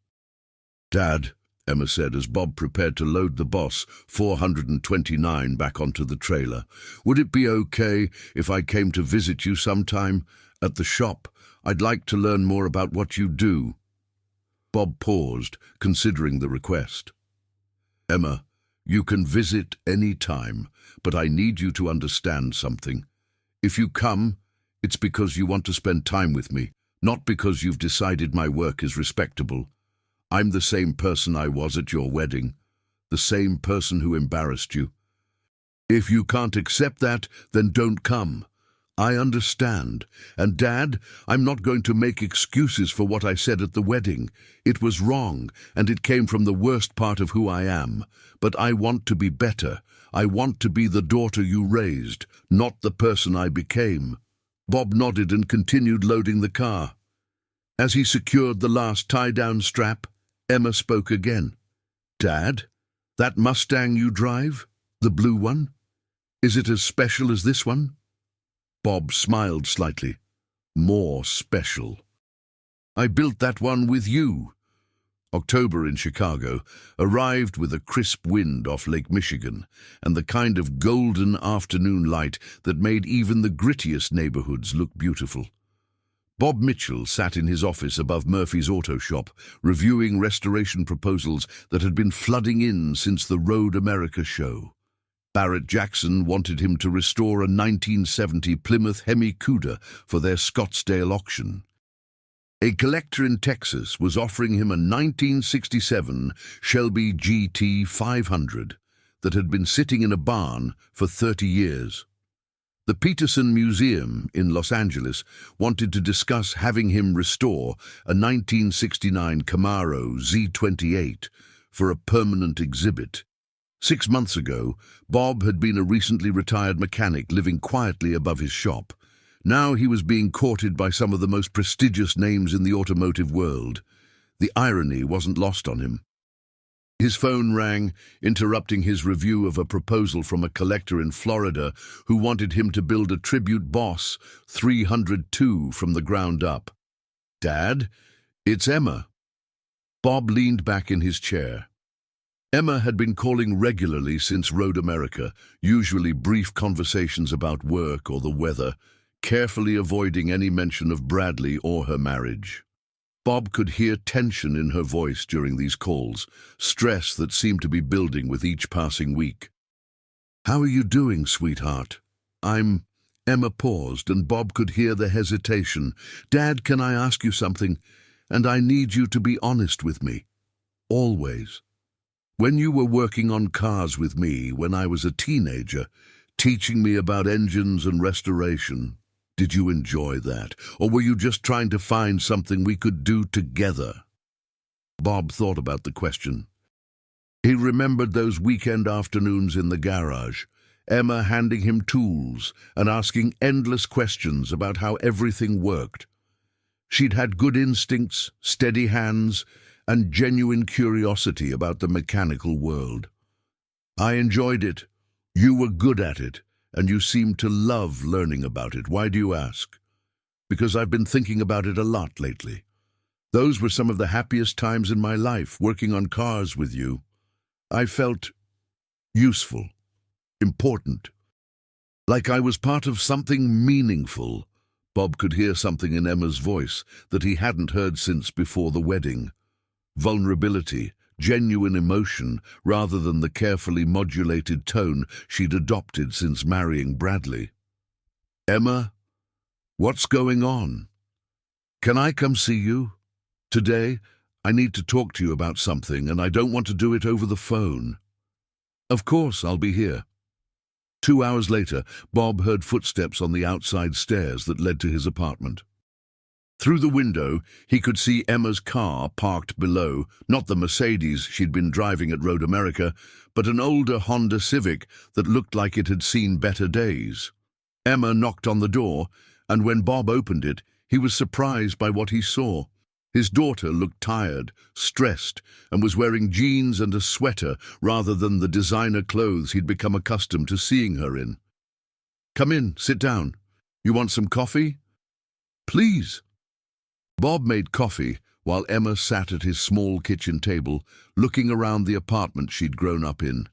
"Dad," Emma said as Bob prepared to load the Boss 429 back onto the trailer, "would it be okay if I came to visit you sometime at the shop? I'd like to learn more about what you do." Bob paused, considering the request. "Emma, you can visit any time, but I need you to understand something. If you come, it's because you want to spend time with me, not because you've decided my work is respectable. I'm the same person I was at your wedding, the same person who embarrassed you. If you can't accept that, then don't come. I understand. And Dad, I'm not going to make excuses for what I said at the wedding. It was wrong, and it came from the worst part of who I am. But I want to be better. I want to be the daughter you raised, not the person I became." Bob nodded and continued loading the car. As he secured the last tie-down strap, Emma spoke again. "Dad, that Mustang you drive, the blue one, is it as special as this one?" Bob smiled slightly. "More special. I built that one with you." October in Chicago arrived with a crisp wind off Lake Michigan and the kind of golden afternoon light that made even the grittiest neighborhoods look beautiful. Bob Mitchell sat in his office above Murphy's Auto Shop, reviewing restoration proposals that had been flooding in since the Road America show. Barrett Jackson wanted him to restore a 1970 Plymouth Hemi Cuda for their Scottsdale auction. A collector in Texas was offering him a 1967 Shelby GT 500 that had been sitting in a barn for 30 years. The Peterson Museum in Los Angeles wanted to discuss having him restore a 1969 Camaro Z28 for a permanent exhibit. 6 months ago, Bob had been a recently retired mechanic living quietly above his shop. Now he was being courted by some of the most prestigious names in the automotive world. The irony wasn't lost on him. His phone rang, interrupting his review of a proposal from a collector in Florida who wanted him to build a tribute Boss 302 from the ground up. "Dad, it's Emma." Bob leaned back in his chair. Emma had been calling regularly since Road America, usually brief conversations about work or the weather, carefully avoiding any mention of Bradley or her marriage. Bob could hear tension in her voice during these calls, stress that seemed to be building with each passing week. "How are you doing, sweetheart?" Emma paused, and Bob could hear the hesitation. "Dad, can I ask you something? And I need you to be honest with me. Always. When you were working on cars with me when I was a teenager, teaching me about engines and restoration, did you enjoy that? Or were you just trying to find something we could do together?" Bob thought about the question. He remembered those weekend afternoons in the garage, Emma handing him tools and asking endless questions about how everything worked. She'd had good instincts, steady hands, and genuine curiosity about the mechanical world. "I enjoyed it. You were good at it, and you seemed to love learning about it. Why do you ask?" "Because I've been thinking about it a lot lately. Those were some of the happiest times in my life, working on cars with you. I felt useful, important, like I was part of something meaningful." Bob could hear something in Emma's voice that he hadn't heard since before the wedding. Vulnerability, genuine emotion, rather than the carefully modulated tone she'd adopted since marrying Bradley. "Emma, what's going on? Can I come see you? Today, I need to talk to you about something, and I don't want to do it over the phone." "Of course, I'll be here." 2 hours later, Bob heard footsteps on the outside stairs that led to his apartment. Through the window, he could see Emma's car parked below, not the Mercedes she'd been driving at Road America, but an older Honda Civic that looked like it had seen better days. Emma knocked on the door, and when Bob opened it, he was surprised by what he saw. His daughter looked tired, stressed, and was wearing jeans and a sweater rather than the designer clothes he'd become accustomed to seeing her in. "Come in, sit down. You want some coffee?" "Please." Bob made coffee while Emma sat at his small kitchen table, looking around the apartment she'd grown up in.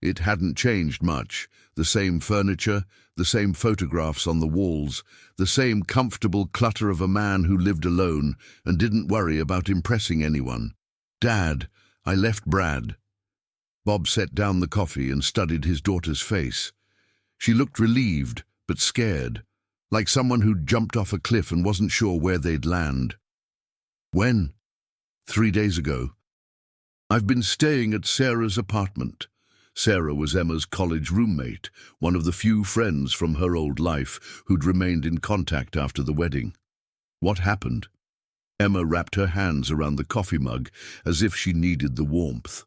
It hadn't changed much. The same furniture, the same photographs on the walls, the same comfortable clutter of a man who lived alone and didn't worry about impressing anyone. "Dad, I left Brad." Bob set down the coffee and studied his daughter's face. She looked relieved, but scared, like someone who'd jumped off a cliff and wasn't sure where they'd land. "When?" "3 days ago. I've been staying at Sarah's apartment." Sarah was Emma's college roommate, one of the few friends from her old life who'd remained in contact after the wedding. "What happened?" Emma wrapped her hands around the coffee mug as if she needed the warmth.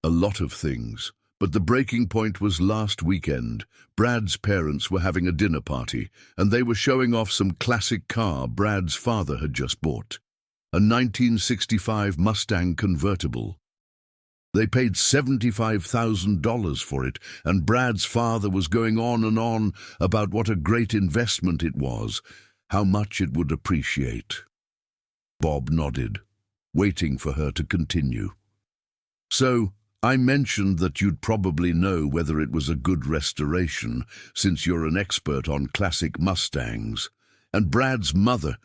"A lot of things. But the breaking point was last weekend. Brad's parents were having a dinner party, and they were showing off some classic car Brad's father had just bought. A 1965 Mustang convertible. They paid $75,000 for it, and Brad's father was going on and on about what a great investment it was, how much it would appreciate. Bob nodded, waiting for her to continue. "So, I mentioned that you'd probably know whether it was a good restoration, since you're an expert on classic Mustangs. And Brad's mother,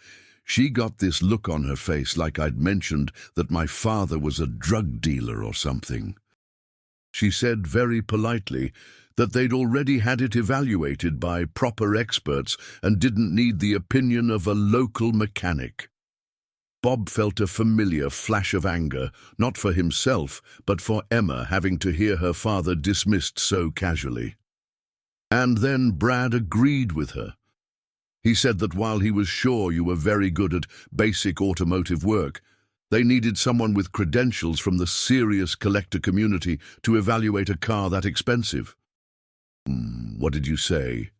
she got this look on her face like I'd mentioned that my father was a drug dealer or something. She said very politely that they'd already had it evaluated by proper experts and didn't need the opinion of a local mechanic." Bob felt a familiar flash of anger, not for himself, but for Emma having to hear her father dismissed so casually. And then Brad agreed with her. He said that while he was sure you were very good at basic automotive work, they needed someone with credentials from the serious collector community to evaluate a car that expensive. What did you say?"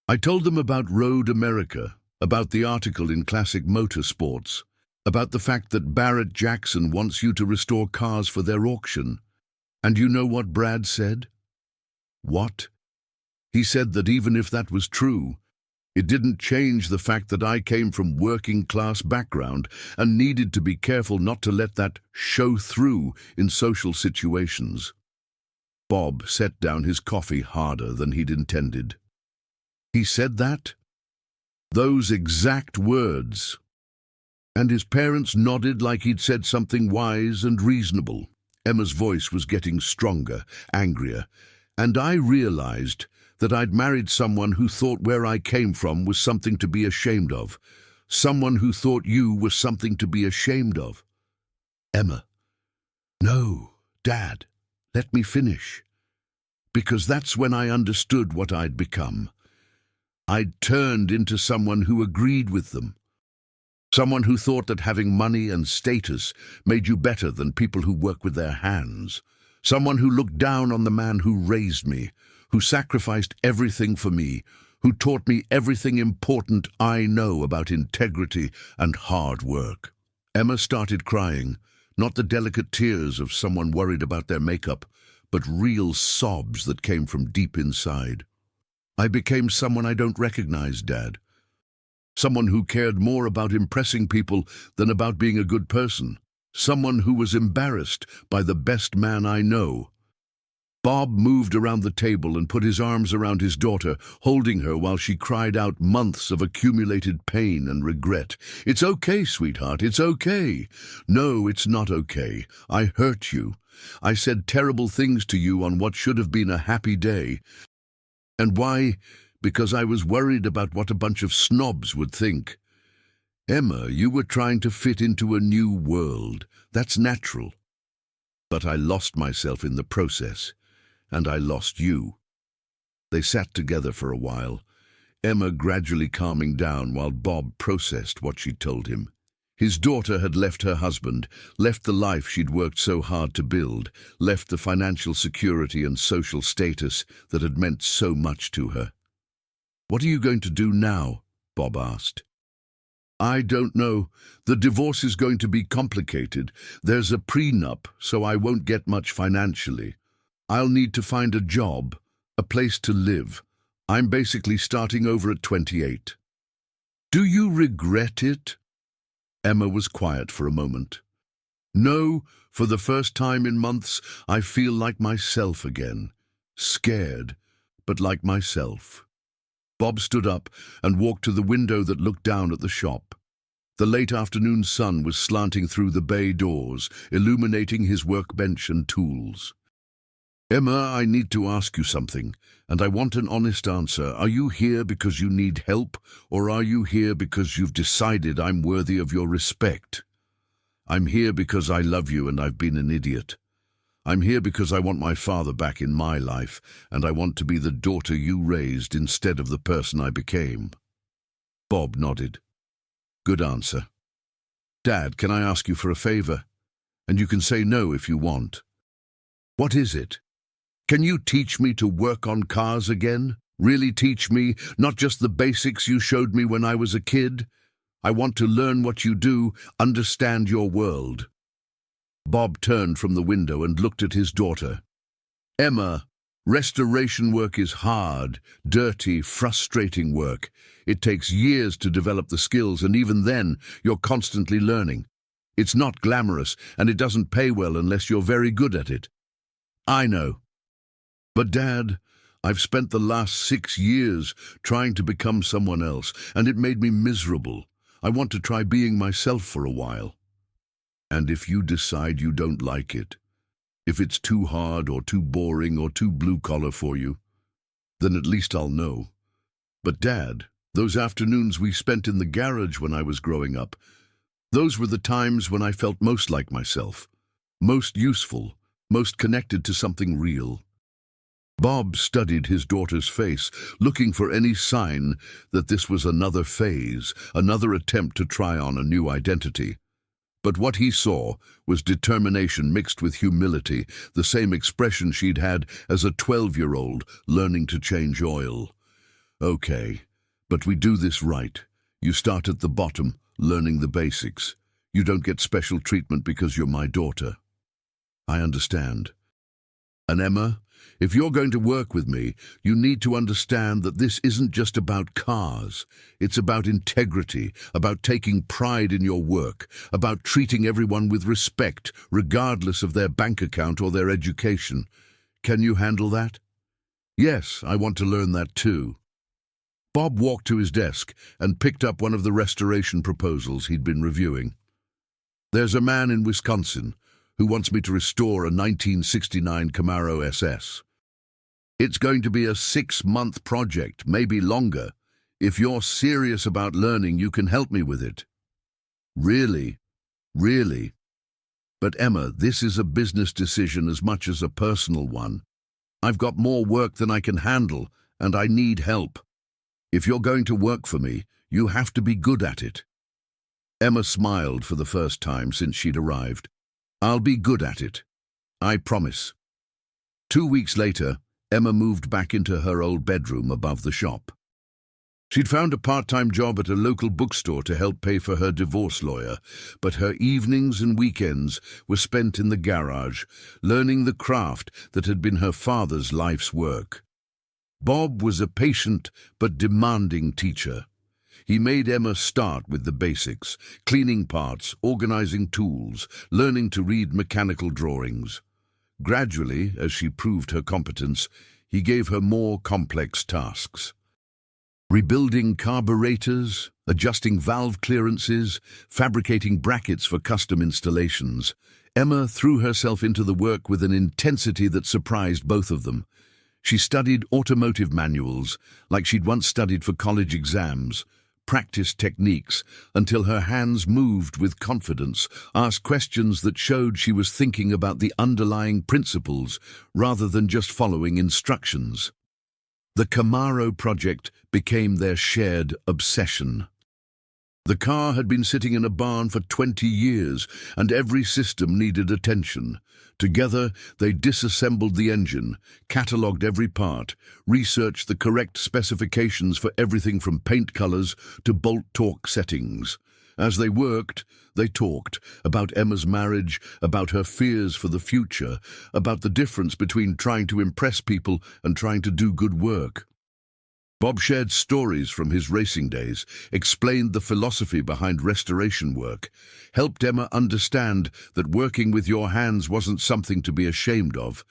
"I told them about Road America, about the article in Classic Motorsports, about the fact that Barrett Jackson wants you to restore cars for their auction. And you know what Brad said?" "What?" "He said that even if that was true, it didn't change the fact that I came from working-class background and needed to be careful not to let that show through in social situations." Bob set down his coffee harder than he'd intended. "He said that?" "Those exact words." And his parents nodded like he'd said something wise and reasonable. Emma's voice was getting stronger, angrier, and I realized that I'd married someone who thought where I came from was something to be ashamed of. Someone who thought you were something to be ashamed of. "Emma." "No, Dad, let me finish." "Because that's when I understood what I'd become. I'd turned into someone who agreed with them. Someone who thought that having money and status made you better than people who work with their hands. Someone who looked down on the man who raised me, who sacrificed everything for me, who taught me everything important I know about integrity and hard work." Emma started crying, not the delicate tears of someone worried about their makeup, but real sobs that came from deep inside. "I became someone I don't recognize, Dad. Someone who cared more about impressing people than about being a good person. Someone who was embarrassed by the best man I know." Bob moved around the table and put his arms around his daughter, holding her while she cried out months of accumulated pain and regret. "It's okay, sweetheart, it's okay." "No, it's not okay. I hurt you. I said terrible things to you on what should have been a happy day. And why? Because I was worried about what a bunch of snobs would think. Emma, you were trying to fit into a new world. That's natural. But I lost myself in the process, and I lost you." They sat together for a while, Emma gradually calming down while Bob processed what she'd told him. His daughter had left her husband, left the life she'd worked so hard to build, left the financial security and social status that had meant so much to her. "What are you going to do now?" Bob asked. "I don't know. The divorce is going to be complicated. There's a prenup, so I won't get much financially. I'll need to find a job, a place to live. I'm basically starting over at 28. "Do you regret it?" Emma was quiet for a moment. "No, for the first time in months, I feel like myself again. Scared, but like myself." Bob stood up and walked to the window that looked down at the shop. The late afternoon sun was slanting through the bay doors, illuminating his workbench and tools. "Emma, I need to ask you something, and I want an honest answer. Are you here because you need help, or are you here because you've decided I'm worthy of your respect?" "I'm here because I love you and I've been an idiot. I'm here because I want my father back in my life, and I want to be the daughter you raised instead of the person I became." Bob nodded. "Good answer. Dad, can I ask you for a favor? And you can say no if you want." "What is it?" "Can you teach me to work on cars again? Really teach me, not just the basics you showed me when I was a kid? I want to learn what you do, understand your world." Bob turned from the window and looked at his daughter. "Emma, restoration work is hard, dirty, frustrating work. It takes years to develop the skills, and even then, you're constantly learning. It's not glamorous, and it doesn't pay well unless you're very good at it." "I know. But Dad, I've spent the last 6 years trying to become someone else, and it made me miserable. I want to try being myself for a while." "And if you decide you don't like it, if it's too hard or too boring or too blue-collar for you, then at least I'll know. But Dad, those afternoons we spent in the garage when I was growing up, those were the times when I felt most like myself, most useful, most connected to something real." Bob studied his daughter's face, looking for any sign that this was another phase, another attempt to try on a new identity. But what he saw was determination mixed with humility, the same expression she'd had as a 12-year-old learning to change oil. "Okay, but we do this right. You start at the bottom, learning the basics. You don't get special treatment because you're my daughter." "I understand. And Emma, if you're going to work with me, you need to understand that this isn't just about cars. It's about integrity, about taking pride in your work, about treating everyone with respect, regardless of their bank account or their education. Can you handle that?" "Yes, I want to learn that too." Bob walked to his desk and picked up one of the restoration proposals he'd been reviewing. "There's a man in Wisconsin who wants me to restore a 1969 Camaro SS. It's going to be a 6-month project, maybe longer. If you're serious about learning, you can help me with it." "Really? Really?" "But Emma, this is a business decision as much as a personal one. I've got more work than I can handle, and I need help. If you're going to work for me, you have to be good at it." Emma smiled for the first time since she'd arrived. "I'll be good at it. I promise." 2 weeks later, Emma moved back into her old bedroom above the shop. She'd found a part-time job at a local bookstore to help pay for her divorce lawyer, but her evenings and weekends were spent in the garage, learning the craft that had been her father's life's work. Bob was a patient but demanding teacher. He made Emma start with the basics, cleaning parts, organizing tools, learning to read mechanical drawings. Gradually, as she proved her competence, he gave her more complex tasks. Rebuilding carburetors, adjusting valve clearances, fabricating brackets for custom installations. Emma threw herself into the work with an intensity that surprised both of them. She studied automotive manuals, like she'd once studied for college exams, practiced techniques until her hands moved with confidence, asked questions that showed she was thinking about the underlying principles rather than just following instructions. The Camaro project became their shared obsession. The car had been sitting in a barn for 20 years, and every system needed attention. Together, they disassembled the engine, catalogued every part, researched the correct specifications for everything from paint colors to bolt torque settings. As they worked, they talked about Emma's marriage, about her fears for the future, about the difference between trying to impress people and trying to do good work. Bob shared stories from his racing days, explained the philosophy behind restoration work, helped Emma understand that working with your hands wasn't something to be ashamed of.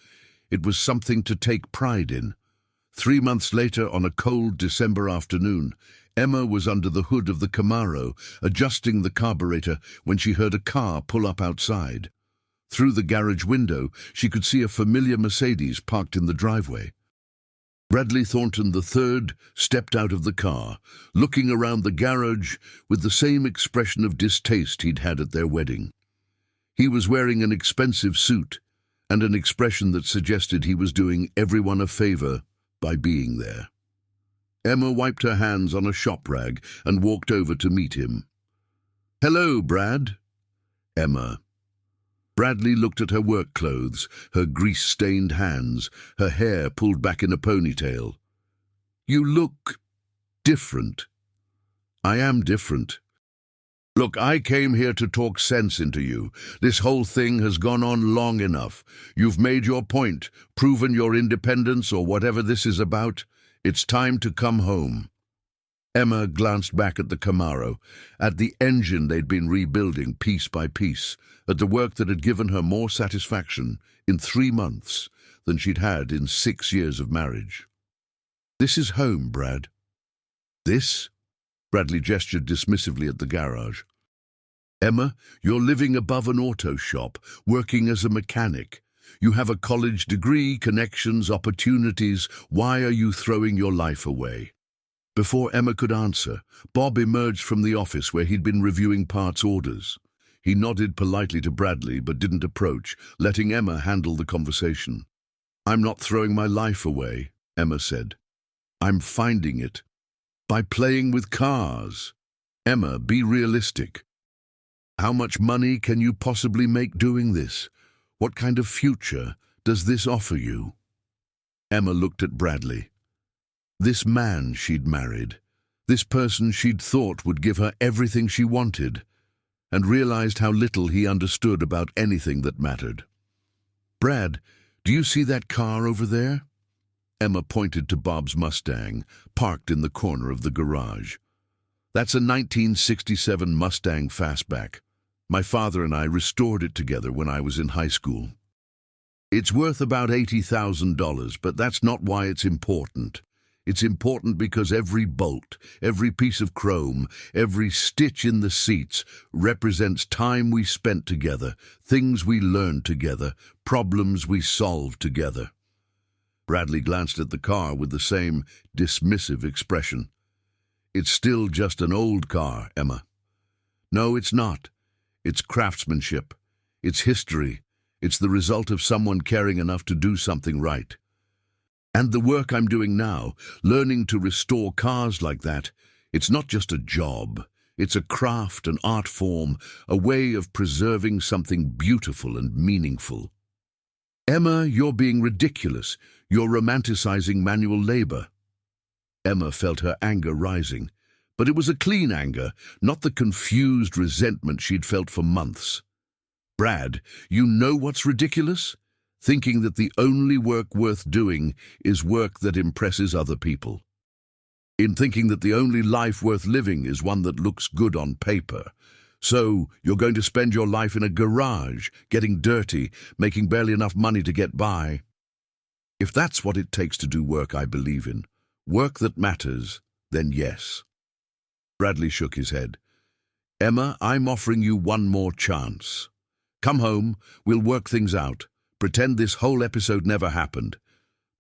It was something to take pride in. 3 months later, on a cold December afternoon, Emma was under the hood of the Camaro, adjusting the carburetor when she heard a car pull up outside. Through the garage window, she could see a familiar Mercedes parked in the driveway. Bradley Thornton III stepped out of the car, looking around the garage with the same expression of distaste he'd had at their wedding. He was wearing an expensive suit and an expression that suggested he was doing everyone a favor by being there. Emma wiped her hands on a shop rag and walked over to meet him. "Hello, Brad." Emma. Bradley looked at her work clothes, her grease-stained hands, her hair pulled back in a ponytail. "You look different." "I am different. Look, I came here to talk sense into you. This whole thing has gone on long enough. You've made your point, proven your independence or whatever this is about. It's time to come home." Emma glanced back at the Camaro, at the engine they'd been rebuilding piece by piece, at the work that had given her more satisfaction in 3 months than she'd had in 6 years of marriage. "This is home, Brad." "This?" Bradley gestured dismissively at the garage. "Emma, you're living above an auto shop, working as a mechanic. You have a college degree, connections, opportunities. Why are you throwing your life away?" Before Emma could answer, Bob emerged from the office where he'd been reviewing parts orders. He nodded politely to Bradley but didn't approach, letting Emma handle the conversation. "I'm not throwing my life away," Emma said. "I'm finding it. By playing with cars." "Emma, be realistic. How much money can you possibly make doing this? What kind of future does this offer you?" Emma looked at Bradley. This man she'd married, this person she'd thought would give her everything she wanted, and realized how little he understood about anything that mattered. "Brad, do you see that car over there?" Emma pointed to Bob's Mustang, parked in the corner of the garage. "That's a 1967 Mustang Fastback. My father and I restored it together when I was in high school. It's worth about $80,000, but that's not why it's important. It's important because every bolt, every piece of chrome, every stitch in the seats represents time we spent together, things we learned together, problems we solved together." Bradley glanced at the car with the same dismissive expression. "It's still just an old car, Emma." "No, it's not. It's craftsmanship. It's history. It's the result of someone caring enough to do something right. And the work I'm doing now, learning to restore cars like that, it's not just a job. It's a craft, an art form, a way of preserving something beautiful and meaningful." "Emma, you're being ridiculous. You're romanticizing manual labor." Emma felt her anger rising, but it was a clean anger, not the confused resentment she'd felt for months. "Brad, you know what's ridiculous? Thinking that the only work worth doing is work that impresses other people. In thinking that the only life worth living is one that looks good on paper. So you're going to spend your life in a garage, getting dirty, making barely enough money to get by. If that's what it takes to do work I believe in, work that matters, then yes." Bradley shook his head. "Emma, I'm offering you one more chance. Come home, we'll work things out. Pretend this whole episode never happened.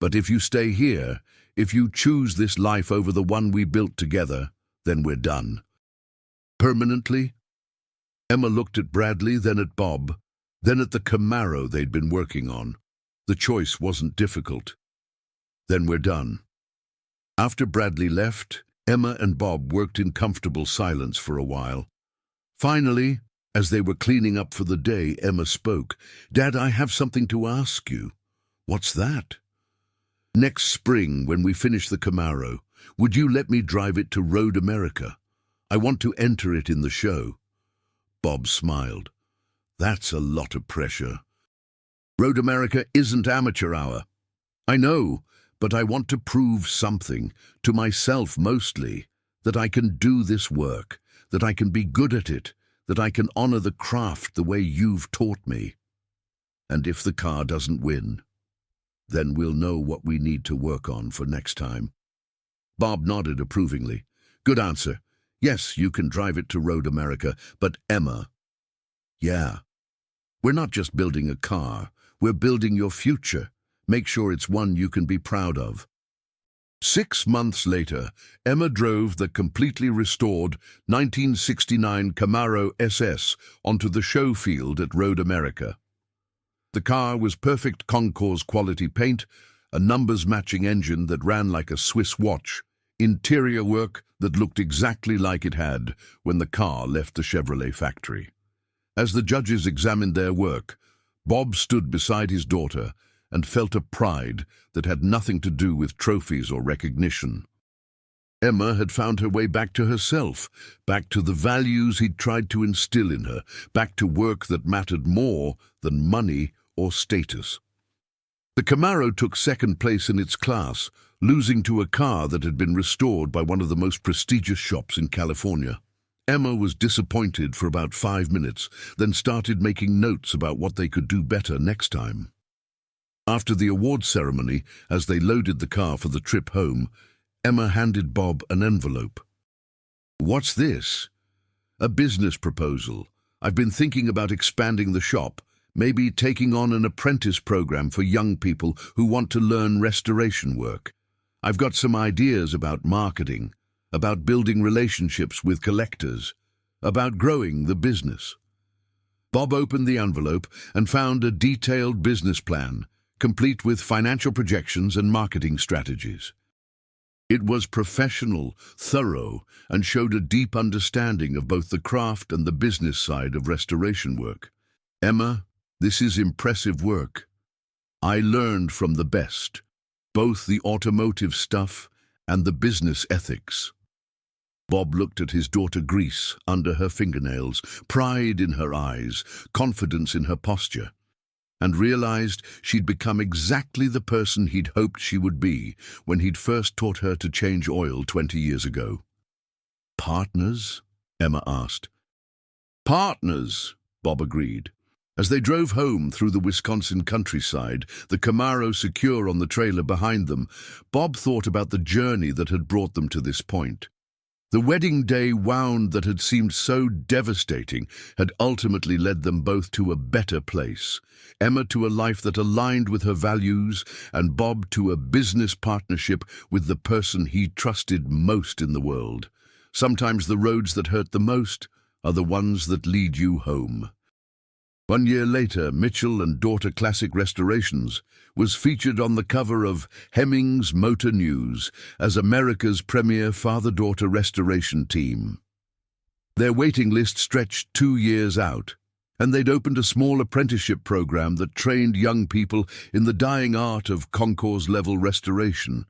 But if you stay here, if you choose this life over the one we built together, then we're done." "Permanently?" Emma looked at Bradley, then at Bob, then at the Camaro they'd been working on. The choice wasn't difficult. "Then we're done." After Bradley left, Emma and Bob worked in comfortable silence for a while. Finally, as they were cleaning up for the day, Emma spoke. "Dad, I have something to ask you." "What's that?" "Next spring, when we finish the Camaro, would you let me drive it to Road America? I want to enter it in the show." Bob smiled. "That's a lot of pressure. Road America isn't amateur hour." "I know, but I want to prove something, to myself mostly, that I can do this work, that I can be good at it, that I can honor the craft the way you've taught me. And if the car doesn't win, then we'll know what we need to work on for next time." Bob nodded approvingly. "Good answer. Yes, you can drive it to Road America, but Emma..." "Yeah. We're not just building a car, we're building your future. Make sure it's one you can be proud of." 6 months later, Emma drove the completely restored 1969 Camaro SS onto the show field at Road America. The car was perfect concours quality paint, a numbers-matching engine that ran like a Swiss watch, interior work that looked exactly like it had when the car left the Chevrolet factory. As the judges examined their work, Bob stood beside his daughter and felt a pride that had nothing to do with trophies or recognition. Emma had found her way back to herself, back to the values he'd tried to instill in her, back to work that mattered more than money or status. The Camaro took second place in its class, losing to a car that had been restored by one of the most prestigious shops in California. Emma was disappointed for about 5 minutes, then started making notes about what they could do better next time. After the award ceremony, as they loaded the car for the trip home, Emma handed Bob an envelope. "What's this?" "A business proposal. I've been thinking about expanding the shop, maybe taking on an apprentice program for young people who want to learn restoration work. I've got some ideas about marketing, about building relationships with collectors, about growing the business." Bob opened the envelope and found a detailed business plan, complete with financial projections and marketing strategies. It was professional, thorough, and showed a deep understanding of both the craft and the business side of restoration work. "Emma, this is impressive work. I learned from the best, both the automotive stuff and the business ethics." Bob looked at his daughter Grease under her fingernails, pride in her eyes, confidence in her posture, and realized she'd become exactly the person he'd hoped she would be when he'd first taught her to change oil 20 years ago. "Partners?" Emma asked. "Partners," Bob agreed. As they drove home through the Wisconsin countryside, the Camaro secure on the trailer behind them, Bob thought about the journey that had brought them to this point. The wedding day wound that had seemed so devastating had ultimately led them both to a better place. Emma to a life that aligned with her values, and Bob to a business partnership with the person he trusted most in the world. Sometimes the roads that hurt the most are the ones that lead you home. 1 year later, Mitchell and Daughter Classic Restorations was featured on the cover of Hemmings Motor News as America's premier father-daughter restoration team. Their waiting list stretched 2 years out, and they'd opened a small apprenticeship program that trained young people in the dying art of concours-level restoration.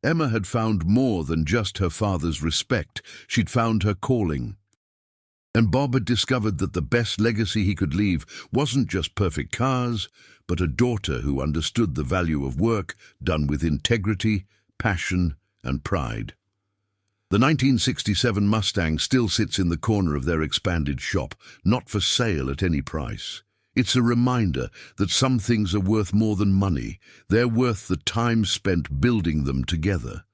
Emma had found more than just her father's respect. She'd found her calling. And Bob had discovered that the best legacy he could leave wasn't just perfect cars, but a daughter who understood the value of work done with integrity, passion, and pride. The 1967 Mustang still sits in the corner of their expanded shop, not for sale at any price. It's a reminder that some things are worth more than money. They're worth the time spent building them together.